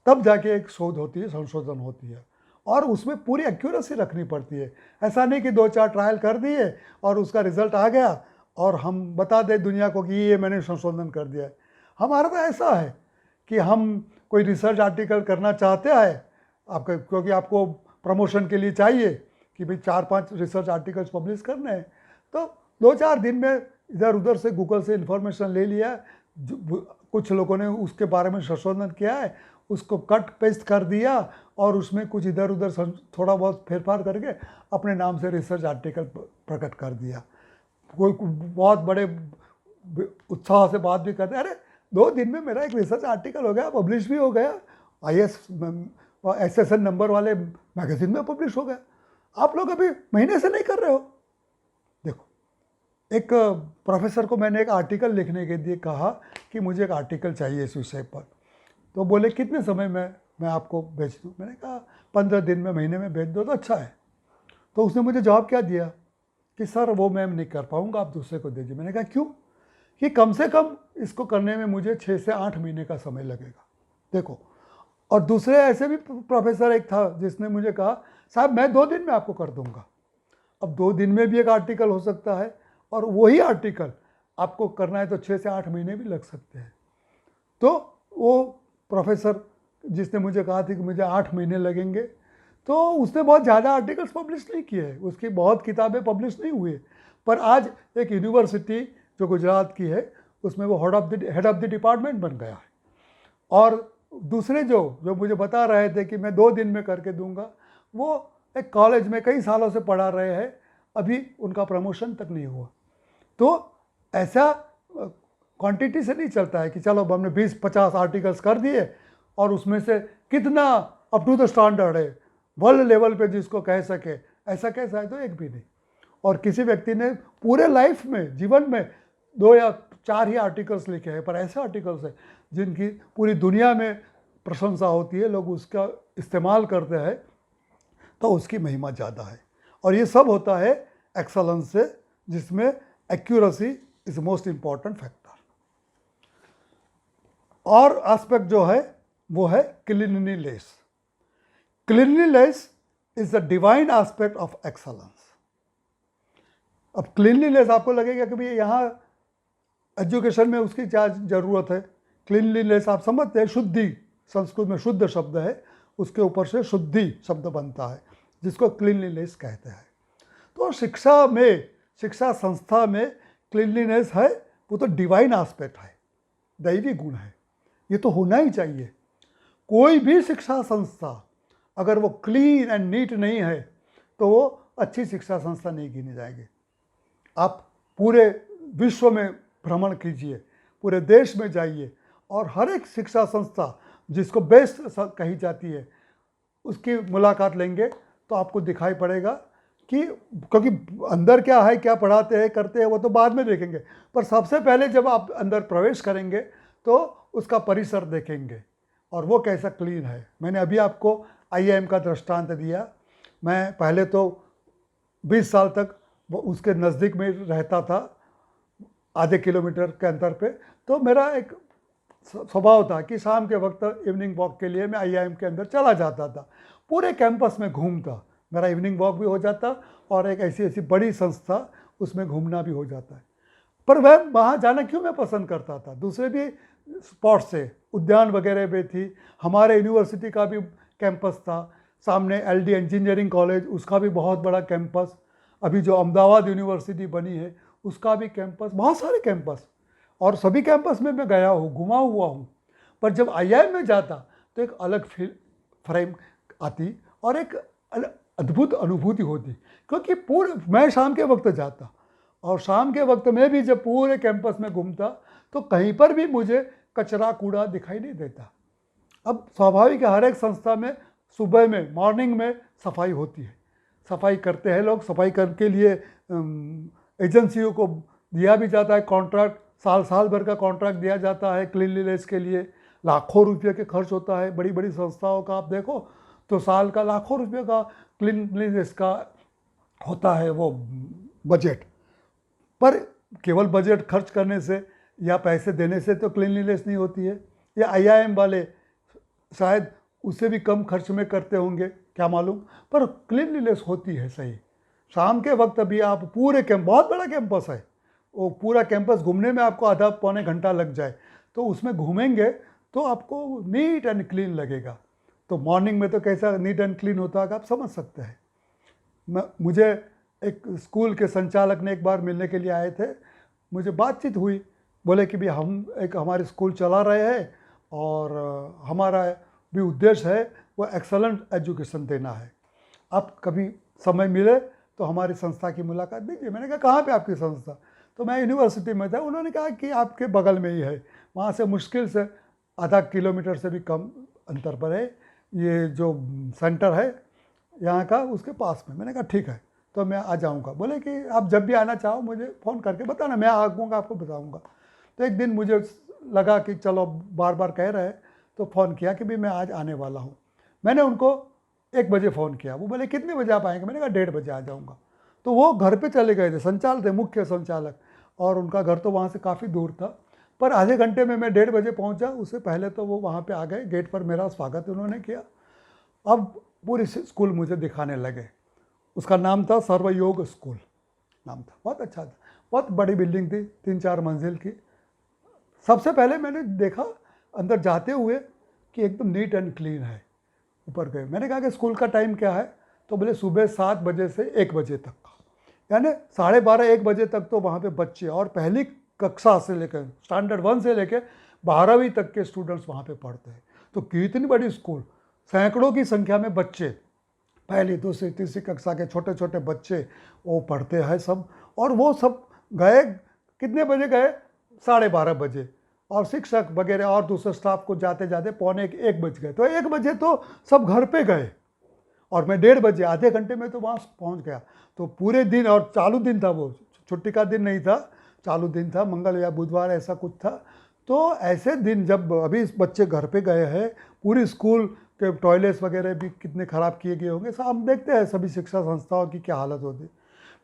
Speaker 3: तब जाके एक शोध होती है, संशोधन होती है, और उसमें पूरी एक्यूरेसी रखनी पड़ती है। ऐसा नहीं कि 2-4 ट्रायल कर दिए और उसका रिजल्ट आ गया और हम बता दें दुनिया को कि ये मैंने संशोधन कर दिया है। हमारा तो ऐसा है कि हम कोई रिसर्च आर्टिकल करना चाहते हैं आपका, क्योंकि आपको प्रमोशन के लिए चाहिए कि भाई 4-5 रिसर्च आर्टिकल्स पब्लिश करने हैं, तो 2-4 दिन में इधर उधर से गूगल से इन्फॉर्मेशन ले लिया, कुछ लोगों ने उसके बारे में संशोधन किया है, उसको कट पेस्ट कर दिया और उसमें कुछ इधर उधर थोड़ा बहुत फेरफार करके अपने नाम से रिसर्च आर्टिकल प्रकट कर दिया। कोई बहुत बड़े उत्साह से बात भी करते, अरे 2 दिन में मेरा एक रिसर्च आर्टिकल हो गया, पब्लिश भी हो गया, SSN नंबर वाले मैगजीन में पब्लिश हो गया। आप लोग अभी महीने से नहीं कर रहे हो। देखो, एक प्रोफेसर को मैंने एक आर्टिकल लिखने के लिए कहा कि मुझे एक आर्टिकल चाहिए इस विषय पर, तो बोले कितने समय में मैं आपको भेज दूँ। मैंने कहा 15 दिन में, महीने में भेज दो तो अच्छा है। तो उसने मुझे जवाब क्या दिया कि सर वो मैं नहीं कर पाऊँगा, आप दूसरे को दीजिए। मैंने कहा क्यों? कि कम से कम इसको करने में मुझे 6 से 8 महीने का समय लगेगा। देखो, और दूसरे ऐसे भी प्रोफेसर एक था जिसने मुझे कहा साहब मैं 2 दिन में आपको कर दूंगा। अब 2 दिन में भी एक आर्टिकल हो सकता है और वही आर्टिकल आपको करना है तो 6 से 8 महीने भी लग सकते हैं। तो वो प्रोफेसर जिसने मुझे कहा था कि मुझे 8 महीने लगेंगे, तो उसने बहुत ज़्यादा आर्टिकल्स पब्लिश नहीं किए हैं, उसकी बहुत किताबें पब्लिश नहीं हुई, पर आज एक यूनिवर्सिटी जो गुजरात की है उसमें वो हेड ऑफ द डिपार्टमेंट बन गया है। और दूसरे जो मुझे बता रहे थे कि मैं 2 दिन में करके दूंगा, वो एक कॉलेज में कई सालों से पढ़ा रहे हैं, अभी उनका प्रमोशन तक नहीं हुआ। तो ऐसा क्वांटिटी से नहीं चलता है कि चलो हमने 20-50 आर्टिकल्स कर दिए और उसमें से कितना अप टू द स्टैंडर्ड है, वर्ल्ड लेवल पे जिसको कह सके, ऐसा कैसा है? तो एक भी नहीं। और किसी व्यक्ति ने पूरे लाइफ में, जीवन में 2 या 4 ही आर्टिकल्स लिखे हैं, पर ऐसे आर्टिकल्स हैं जिनकी पूरी दुनिया में प्रशंसा होती है, लोग उसका इस्तेमाल करते हैं, तो उसकी महिमा ज़्यादा है। और ये सब होता है एक्सलेंस से, जिसमें accuracy is most important factor. और एस्पेक्ट जो है वो है cleanliness. Cleanliness is the divine aspect of excellence. अब क्लीनलीनेस आपको लगेगा कि भाई यहाँ एजुकेशन में उसकी क्या ज़रूरत है? क्लीनलीनेस आप समझते हैं, शुद्धि, संस्कृत में शुद्ध शब्द है, उसके ऊपर से शुद्धि शब्द बनता है, जिसको क्लीनलीनेस कहते हैं। तो शिक्षा में, शिक्षा संस्था में क्लीनलीनेस है, वो तो डिवाइन एस्पेक्ट है, दैवी गुण है, ये तो होना ही चाहिए। कोई भी शिक्षा संस्था अगर वो क्लीन एंड नीट नहीं है तो वो अच्छी शिक्षा संस्था नहीं गिनी जाएगी। आप पूरे विश्व में भ्रमण कीजिए, पूरे देश में जाइए और हर एक शिक्षा संस्था जिसको बेस्ट कही जाती है उसकी मुलाकात लेंगे तो आपको दिखाई पड़ेगा कि, क्योंकि अंदर क्या है, क्या पढ़ाते हैं, करते हैं, वो तो बाद में देखेंगे, पर सबसे पहले जब आप अंदर प्रवेश करेंगे तो उसका परिसर देखेंगे और वो कैसा क्लीन है। मैंने अभी आपको IIM का दृष्टांत दिया। मैं पहले तो 20 साल तक वो उसके नज़दीक में रहता था, आधे किलोमीटर के अंतर पे, तो मेरा एक स्वभाव था कि शाम के वक्त इवनिंग वॉक के लिए मैं IIM के अंदर चला जाता था, पूरे कैंपस में घूमता, मेरा इवनिंग वॉक भी हो जाता और एक ऐसी बड़ी संस्था उसमें घूमना भी हो जाता है। पर वह वहाँ जाना क्यों मैं पसंद करता था? दूसरे भी स्पॉट्स से, उद्यान वगैरह भी थी, हमारे यूनिवर्सिटी का भी कैंपस था, सामने LD इंजीनियरिंग कॉलेज, उसका भी बहुत बड़ा कैंपस, अभी जो अहमदाबाद यूनिवर्सिटी बनी है उसका भी कैंपस, बहुत सारे कैंपस, और सभी कैंपस में मैं गया हूँ, घुमा हुआ हूँ। पर जब IIM में जाता तो एक अलग फ्रेम आती और एक अद्भुत अनुभूति होती, क्योंकि पूरे मैं शाम के वक्त जाता और शाम के वक्त में भी जब पूरे कैंपस में घूमता तो कहीं पर भी मुझे कचरा कूड़ा दिखाई नहीं देता। अब स्वाभाविक है, हर एक संस्था में सुबह में, मॉर्निंग में सफाई होती है, सफाई करते हैं लोग, सफाई करने के लिए एजेंसियों को दिया भी जाता है कॉन्ट्रैक्ट, साल भर का कॉन्ट्रैक्ट दिया जाता है क्लीनलीनेस के लिए, लाखों रुपये के खर्च होता है। बड़ी बड़ी संस्थाओं का आप देखो तो साल का लाखों रुपये का क्लीनलीनेस का होता है वो बजट। पर केवल बजट खर्च करने से या पैसे देने से तो क्लीनलीनेस नहीं होती है। या IIM वाले शायद उससे भी कम खर्च में करते होंगे, क्या मालूम, पर क्लीनलीनेस होती है सही। शाम के वक्त भी आप पूरे बहुत बड़ा कैंपस है, वो पूरा कैंपस घूमने में आपको आधा पौने घंटा लग जाए, तो उसमें घूमेंगे तो आपको नीट एंड क्लीन लगेगा। तो मॉर्निंग में तो कैसा नीट एंड क्लीन होता है आप समझ सकते हैं। मुझे एक स्कूल के संचालक ने एक बार मिलने के लिए आए थे, मुझे बातचीत हुई, बोले कि भी हम एक हमारे स्कूल चला रहे हैं और हमारा भी उद्देश्य है वो एक्सलेंट एजुकेशन देना है, आप कभी समय मिले तो हमारी संस्था की मुलाकात दीजिए। मैंने कहा कहाँ पे आपकी संस्था? तो मैं यूनिवर्सिटी में था। उन्होंने कहा कि आपके बगल में ही है, वहाँ से मुश्किल से आधा किलोमीटर से भी कम अंतर पर है, ये जो सेंटर है यहाँ का, उसके पास में। मैंने कहा ठीक है, तो मैं आ जाऊँगा। बोले कि आप जब भी आना चाहो मुझे फ़ोन करके बताना, मैं आऊँगा, आपको बताऊँगा। तो एक दिन मुझे लगा कि चलो बार बार कह रहे हैं, तो फ़ोन किया कि भी मैं आज आने वाला हूँ। मैंने उनको 1 बजे फ़ोन किया, वो बोले कितने बजे आप आएंगे? मैंने कहा 1:30 बजे आ जाऊँगा। तो वो घर पे चले गए थे, संचालक थे, मुख्य संचालक, और उनका घर तो वहाँ से काफ़ी दूर था, पर आधे घंटे में मैं 1:30 बजे पहुँचा। उससे पहले तो वो वहाँ पे आ गए, गेट पर मेरा स्वागत उन्होंने किया। अब पूरी स्कूल मुझे दिखाने लगे। उसका नाम था सर्वयोग स्कूल नाम था, बहुत अच्छा था, बहुत बड़ी बिल्डिंग थी, 3-4 मंजिल की। सबसे पहले मैंने देखा अंदर जाते हुए कि एकदम नीट एंड क्लीन है। ऊपर गए, मैंने कहा कि स्कूल का टाइम क्या है, तो बोले सुबह 7 बजे से 1 बजे तक का, यानी 12:30-1 बजे तक तो वहाँ पे बच्चे और पहली कक्षा से लेकर स्टैंडर्ड 1 से लेकर 12वीं तक के स्टूडेंट्स वहाँ पे पढ़ते हैं। तो कितनी बड़ी स्कूल, सैकड़ों की संख्या में बच्चे, पहली दूसरी तीसरी कक्षा के छोटे छोटे बच्चे वो पढ़ते हैं सब। और वो सब गए, कितने बजे गए, 12:30 बजे, और शिक्षक वगैरह और दूसरे स्टाफ को जाते जाते 12:45-1 बज गए। तो 1 बजे तो सब घर पे गए और मैं 1:30 बजे, आधे घंटे में तो वहाँ पहुँच गया। तो पूरे दिन, और चालू दिन था वो, छुट्टी का दिन नहीं था, चालू दिन था, मंगल या बुधवार ऐसा कुछ था। तो ऐसे दिन जब अभी बच्चे घर पे गए हैं, पूरी स्कूल के टॉयलेट्स वगैरह भी कितने ख़राब किए गए होंगे, सब हम देखते हैं सभी शिक्षा संस्थाओं की क्या हालत होती।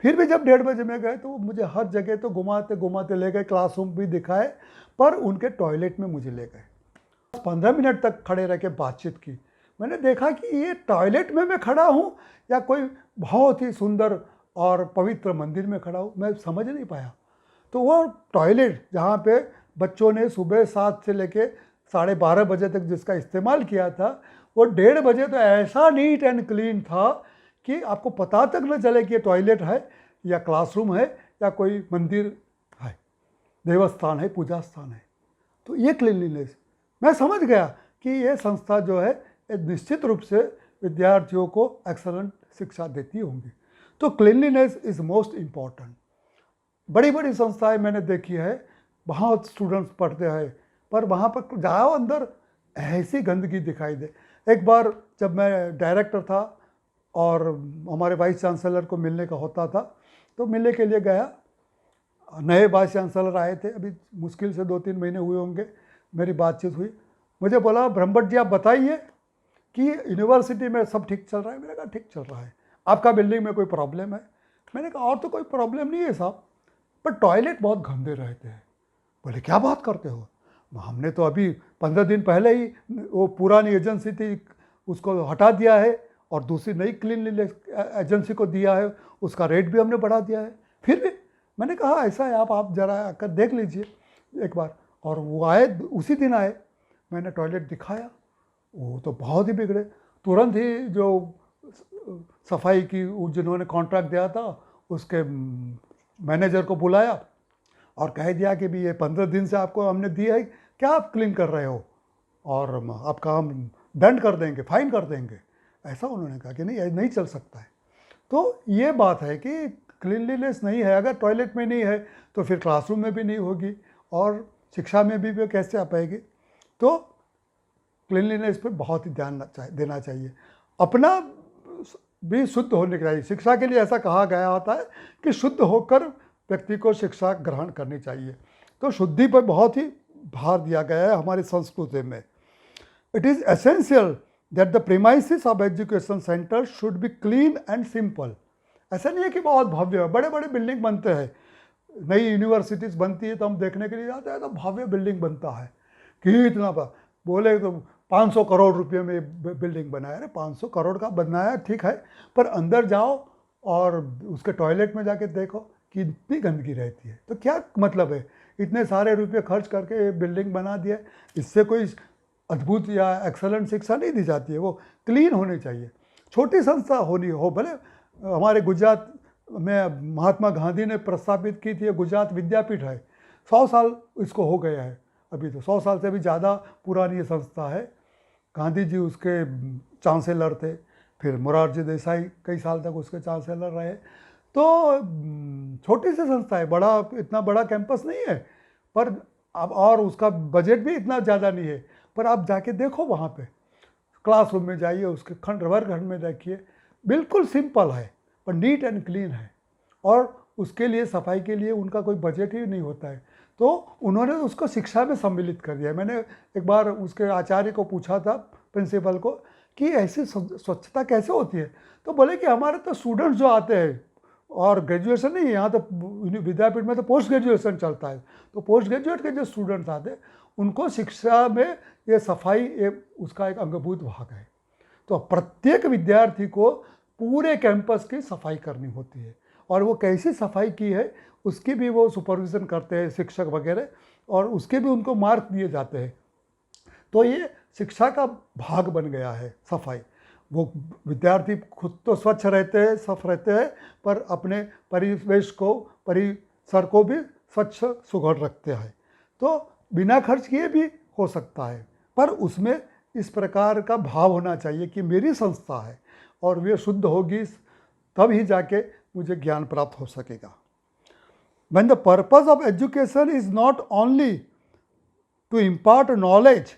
Speaker 3: फिर भी जब 1:30 बजे में गए तो मुझे हर जगह तो घुमाते घुमाते ले गए, क्लासरूम भी दिखाए, पर उनके टॉयलेट में मुझे ले गए। 15 मिनट तक खड़े रह के बातचीत की। मैंने देखा कि ये टॉयलेट में मैं खड़ा हूँ या कोई बहुत ही सुंदर और पवित्र मंदिर में खड़ा हूँ, मैं समझ नहीं पाया। तो वो टॉयलेट जहाँ पे बच्चों ने सुबह 7 से लेके 12:30 बजे तक जिसका इस्तेमाल किया था, वो 1:30 बजे तो ऐसा नीट एंड क्लीन था कि आपको पता तक न चले कि ये टॉयलेट है या क्लासरूम है या कोई मंदिर है, देवस्थान है, पूजा स्थान है। तो ये क्लीनलीनेस मैं समझ गया कि ये संस्था जो है निश्चित रूप से विद्यार्थियों को एक्सलेंट शिक्षा देती होंगी। तो क्लीनलीनेस इज़ मोस्ट इम्पॉर्टेंट। बड़ी बड़ी संस्थाएं मैंने देखी है, बहुत स्टूडेंट्स पढ़ते हैं, पर वहाँ पर जाओ अंदर ऐसी गंदगी दिखाई दे। एक बार जब मैं डायरेक्टर था और हमारे वाइस चांसलर को मिलने का होता था, तो मिलने के लिए गया। नए वाइस चांसलर आए थे, अभी मुश्किल से 2-3 महीने हुए होंगे, मेरी बातचीत हुई। मुझे बोला, ब्रह्मभट्ट जी आप बताइए कि यूनिवर्सिटी में सब ठीक चल रहा है। मैंने कहा ठीक चल रहा है। आपका बिल्डिंग में कोई प्रॉब्लम है? मैंने कहा और तो कोई प्रॉब्लम नहीं है साहब, पर टॉयलेट बहुत गंदे रहते हैं। बोले क्या बात करते हो, हमने तो अभी 15 दिन पहले ही वो पुरानी एजेंसी थी उसको हटा दिया है और दूसरी नई क्लीनलीनेस एजेंसी को दिया है, उसका रेट भी हमने बढ़ा दिया है। फिर भी मैंने कहा ऐसा है, आप ज़रा आकर देख लीजिए एक बार। और वो आए, उसी दिन आए, मैंने टॉयलेट दिखाया, वो तो बहुत ही बिगड़े। तुरंत ही जो सफाई की जिन्होंने कॉन्ट्रैक्ट दिया था उसके मैनेजर को बुलाया और कह दिया कि भी ये 15 दिन से आपको हमने दिया है, क्या आप क्लीन कर रहे हो, और आपका हम दंड कर देंगे, फाइन कर देंगे। ऐसा उन्होंने कहा कि नहीं, ये नहीं चल सकता है। तो ये बात है कि क्लीनलीनेस नहीं है, अगर टॉयलेट में नहीं है तो फिर क्लासरूम में भी नहीं होगी और शिक्षा में भी कैसे आ पाएगी। तो क्लीनलीनेस पे बहुत ही ध्यान देना चाहिए, अपना भी शुद्ध होने चाहिए। शिक्षा के लिए ऐसा कहा गया होता है कि शुद्ध होकर व्यक्ति को शिक्षा ग्रहण करनी चाहिए। तो शुद्धि पर बहुत ही भार दिया गया है हमारी संस्कृति में। It is essential that the premises of education centre should be clean and simple. ऐसा नहीं है कि बहुत भव्य है, बड़े बड़े बिल्डिंग बनते हैं, नई यूनिवर्सिटीज़ बनती है तो हम देखने के लिए जाते हैं, तो भव्य बिल्डिंग बनता है कि इतना बोले तो 500 करोड़ रुपये में बिल्डिंग बनाया। अरे 500 करोड़ का बनाया ठीक है, पर अंदर जाओ और उसके टॉयलेट में जाके देखो कि इतनी गंदगी रहती है। तो क्या मतलब है, इतने सारे रुपये खर्च करके बिल्डिंग बना दिया, इससे कोई अद्भुत या एक्सेलेंट शिक्षा नहीं दी जाती है। वो क्लीन होनी चाहिए। छोटी संस्था होनी हो, भले हमारे गुजरात में महात्मा गांधी ने प्रस्तावित की थी, गुजरात विद्यापीठ है, 100 साल इसको हो गया है, अभी तो 100 साल से भी ज़्यादा पुरानी ये संस्था है। गांधी जी उसके चांसलर थे, फिर मोरारजी देसाई कई साल तक उसके चांसलर रहे। तो छोटी सी संस्था है, बड़ा इतना बड़ा कैंपस नहीं है, पर अब और उसका बजट भी इतना ज़्यादा नहीं है। पर आप जाके देखो वहाँ पे, क्लासरूम में जाइए, उसके वर्गखंड में देखिए, बिल्कुल सिंपल है पर नीट एंड क्लीन है, और उसके लिए सफाई के लिए उनका कोई बजट ही नहीं होता है। तो उन्होंने उसको शिक्षा में सम्मिलित कर दिया। मैंने एक बार उसके आचार्य को पूछा था, प्रिंसिपल को, कि ऐसी स्वच्छता कैसे होती है। तो बोले कि हमारे तो स्टूडेंट्स जो आते हैं और ग्रेजुएशन नहीं, यहाँ तो विद्यापीठ में तो पोस्ट ग्रेजुएशन चलता है। तो पोस्ट ग्रेजुएट के जो स्टूडेंट्स आते हैं उनको शिक्षा में ये सफाई उसका एक अंगभूत भाग है। तो प्रत्येक विद्यार्थी को पूरे कैंपस की सफाई करनी होती है, और वो कैसी सफाई की है उसकी भी वो सुपरविज़न करते हैं शिक्षक वगैरह, और उसके भी उनको मार्क दिए जाते हैं। तो ये शिक्षा का भाग बन गया है सफाई। वो विद्यार्थी खुद तो स्वच्छ रहते हैं, साफ रहते हैं, पर अपने परिवेश को, परिसर को भी स्वच्छ सुघड़ रखते हैं। तो बिना खर्च किए भी हो सकता है, पर उसमें इस प्रकार का भाव होना चाहिए कि मेरी संस्था है और वे शुद्ध होगी, तब ही जाके मुझे ज्ञान प्राप्त हो सकेगा। When the purpose of education is not only to impart knowledge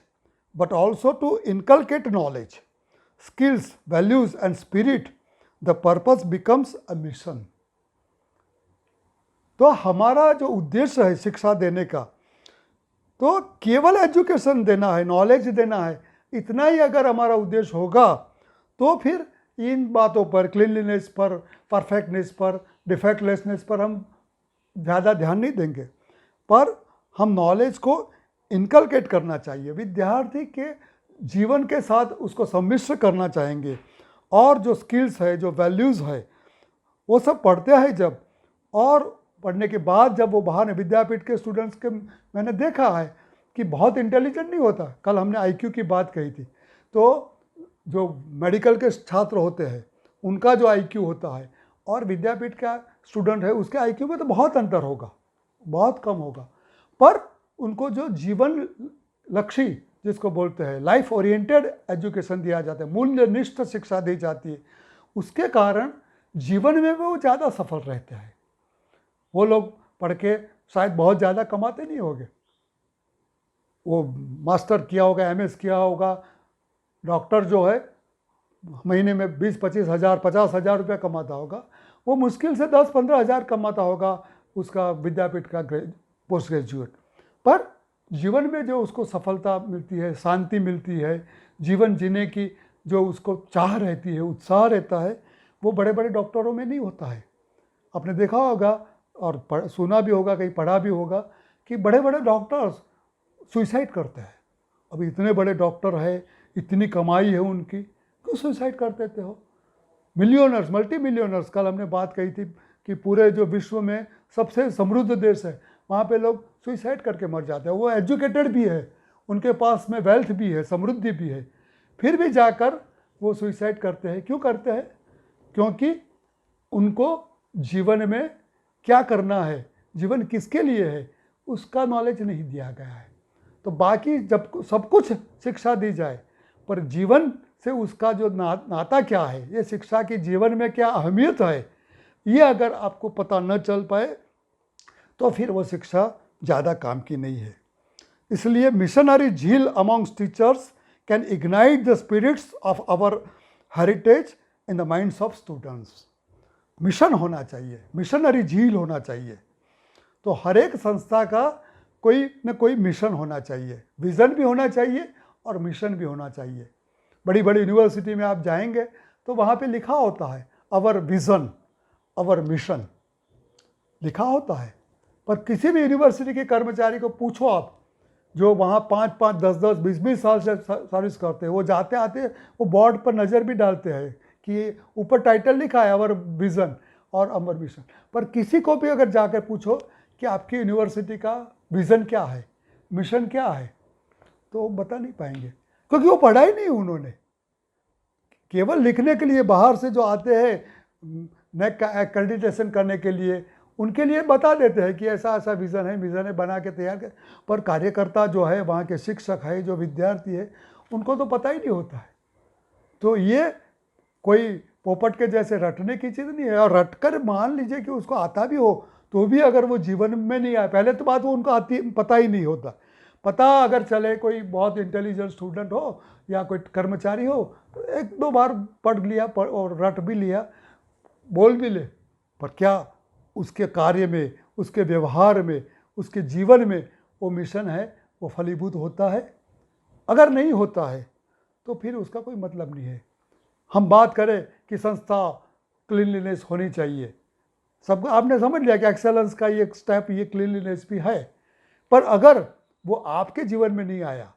Speaker 3: but also to inculcate knowledge, skills, values and spirit, the purpose becomes a mission. तो हमारा जो उद्देश्य है शिक्षा देने का, तो केवल एजुकेशन देना है, नॉलेज देना है, इतना ही अगर हमारा उद्देश्य होगा तो फिर इन बातों पर, क्लीनलीनेस पर, परफेक्टनेस पर, डिफेक्टलेसनेस पर हम ज़्यादा ध्यान नहीं देंगे। पर हम नॉलेज को इनकलकेट करना चाहिए, विद्यार्थी के जीवन के साथ उसको सम्मिश्र करना चाहेंगे, और जो स्किल्स है, जो वैल्यूज़ है, वो सब पढ़ते हैं जब, और पढ़ने के बाद जब वो बाहर विद्यापीठ के स्टूडेंट्स के मैंने देखा है कि बहुत इंटेलिजेंट नहीं होता। कल हमने आईक्यू की बात कही थी, तो जो मेडिकल के छात्र होते हैं उनका जो आईक्यू होता है और विद्यापीठ का स्टूडेंट है उसके आईक्यू में तो बहुत अंतर होगा, बहुत कम होगा। पर उनको जो जीवन लक्ष्य जिसको बोलते हैं लाइफ ओरिएंटेड एजुकेशन दिया जाता है, मूल्यनिष्ठ शिक्षा दी जाती है, उसके कारण जीवन में वो ज़्यादा सफल रहते हैं। वो लोग पढ़ के शायद बहुत ज़्यादा कमाते नहीं होंगे, वो मास्टर किया होगा, एमएस किया होगा, डॉक्टर जो है महीने में 20-25 हज़ार 50 हज़ार रुपया कमाता होगा, वो मुश्किल से 10-15 हज़ार कमाता होगा उसका विद्यापीठ का पोस्ट ग्रेजुएट। पर जीवन में जो उसको सफलता मिलती है, शांति मिलती है, जीवन जीने की जो उसको चाह रहती है, उत्साह रहता है, वो बड़े बड़े डॉक्टरों में नहीं होता है। आपने देखा होगा और सुना भी होगा, कहीं पढ़ा भी होगा कि बड़े बड़े डॉक्टर्स सुसाइड करते हैं। अब इतने बड़े डॉक्टर है, इतनी कमाई है उनकी, क्यों सुसाइड कर देते हो? मिलियनर्स, मल्टी मिलियनर्स, कल हमने बात कही थी कि पूरे जो विश्व में सबसे समृद्ध देश है वहाँ पे लोग सुसाइड करके मर जाते हैं। वो एजुकेटेड भी है, उनके पास में वेल्थ भी है, समृद्धि भी है, फिर भी जाकर वो सुसाइड करते हैं। क्यों करते हैं? क्योंकि उनको जीवन में क्या करना है, जीवन किसके लिए है, उसका नॉलेज नहीं दिया गया है। तो बाकी जब सब कुछ शिक्षा दी जाए, पर जीवन से उसका जो नाता क्या है, ये शिक्षा की जीवन में क्या अहमियत है, ये अगर आपको पता न चल पाए तो फिर वो शिक्षा ज़्यादा काम की नहीं है। इसलिए missionary zeal amongst teachers can ignite the spirits of our heritage in the minds of students. Mission होना चाहिए, मिशनरी झील होना चाहिए। तो हर एक संस्था का कोई न कोई मिशन होना चाहिए, विज़न भी होना चाहिए और मिशन भी होना चाहिए। बड़ी बड़ी यूनिवर्सिटी में आप जाएंगे तो वहाँ पे लिखा होता है अवर विज़न, अवर मिशन लिखा होता है। पर किसी भी यूनिवर्सिटी के कर्मचारी को पूछो आप, जो वहाँ 5-5, 10-10, 20-20 साल से सर्विस करते हैं, वो जाते आते वो बोर्ड पर नज़र भी डालते हैं कि ऊपर टाइटल लिखा है अवर विज़न और अवर मिशन। पर किसी को भी अगर जाकर पूछो कि आपकी यूनिवर्सिटी का विज़न क्या है, मिशन क्या है, तो बता नहीं पाएंगे, क्योंकि वो पढ़ा ही नहीं उन्होंने। केवल लिखने के लिए बाहर से जो आते हैं नेक का एक्रेडिटेशन करने के लिए, उनके लिए बता देते हैं कि ऐसा ऐसा विज़न है बना के तैयार कर। पर कार्यकर्ता जो है, वहाँ के शिक्षक है, जो विद्यार्थी है, उनको तो पता ही नहीं होता है। तो ये कोई पोपट के जैसे रटने की चीज़ नहीं है। और रटकर मान लीजिए कि उसको आता भी हो तो भी अगर वो जीवन में नहीं आए, पहले तो बात वो उनको आती पता ही नहीं होता। पता अगर चले कोई बहुत इंटेलिजेंट स्टूडेंट हो या कोई कर्मचारी हो तो 1-2 बार पढ़ लिया और रट भी लिया, बोल भी ले, पर क्या उसके कार्य में, उसके व्यवहार में, उसके जीवन में वो मिशन है वो फलीभूत होता है? अगर नहीं होता है तो फिर उसका कोई मतलब नहीं है। हम बात करें कि संस्था क्लीनलीनेस होनी चाहिए, सब आपने समझ लिया कि एक्सेलेंस का ये स्टेप, ये क्लीनलीनेस भी है। पर अगर वो आपके जीवन में नहीं आया,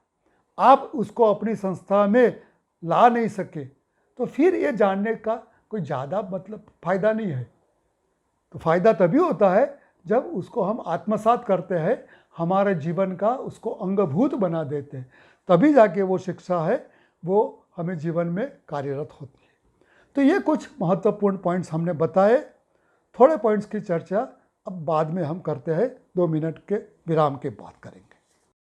Speaker 3: आप उसको अपनी संस्था में ला नहीं सके, तो फिर ये जानने का कोई ज़्यादा मतलब फ़ायदा नहीं है। तो फ़ायदा तभी होता है जब उसको हम आत्मसात करते हैं, हमारे जीवन का उसको अंगभूत बना देते हैं, तभी जाके वो शिक्षा है वो हमें जीवन में कार्यरत होती है। तो ये कुछ महत्वपूर्ण पॉइंट्स हमने बताए। थोड़े पॉइंट्स की चर्चा अब बाद में हम करते हैं, 2 मिनट के विराम के बाद करेंगे।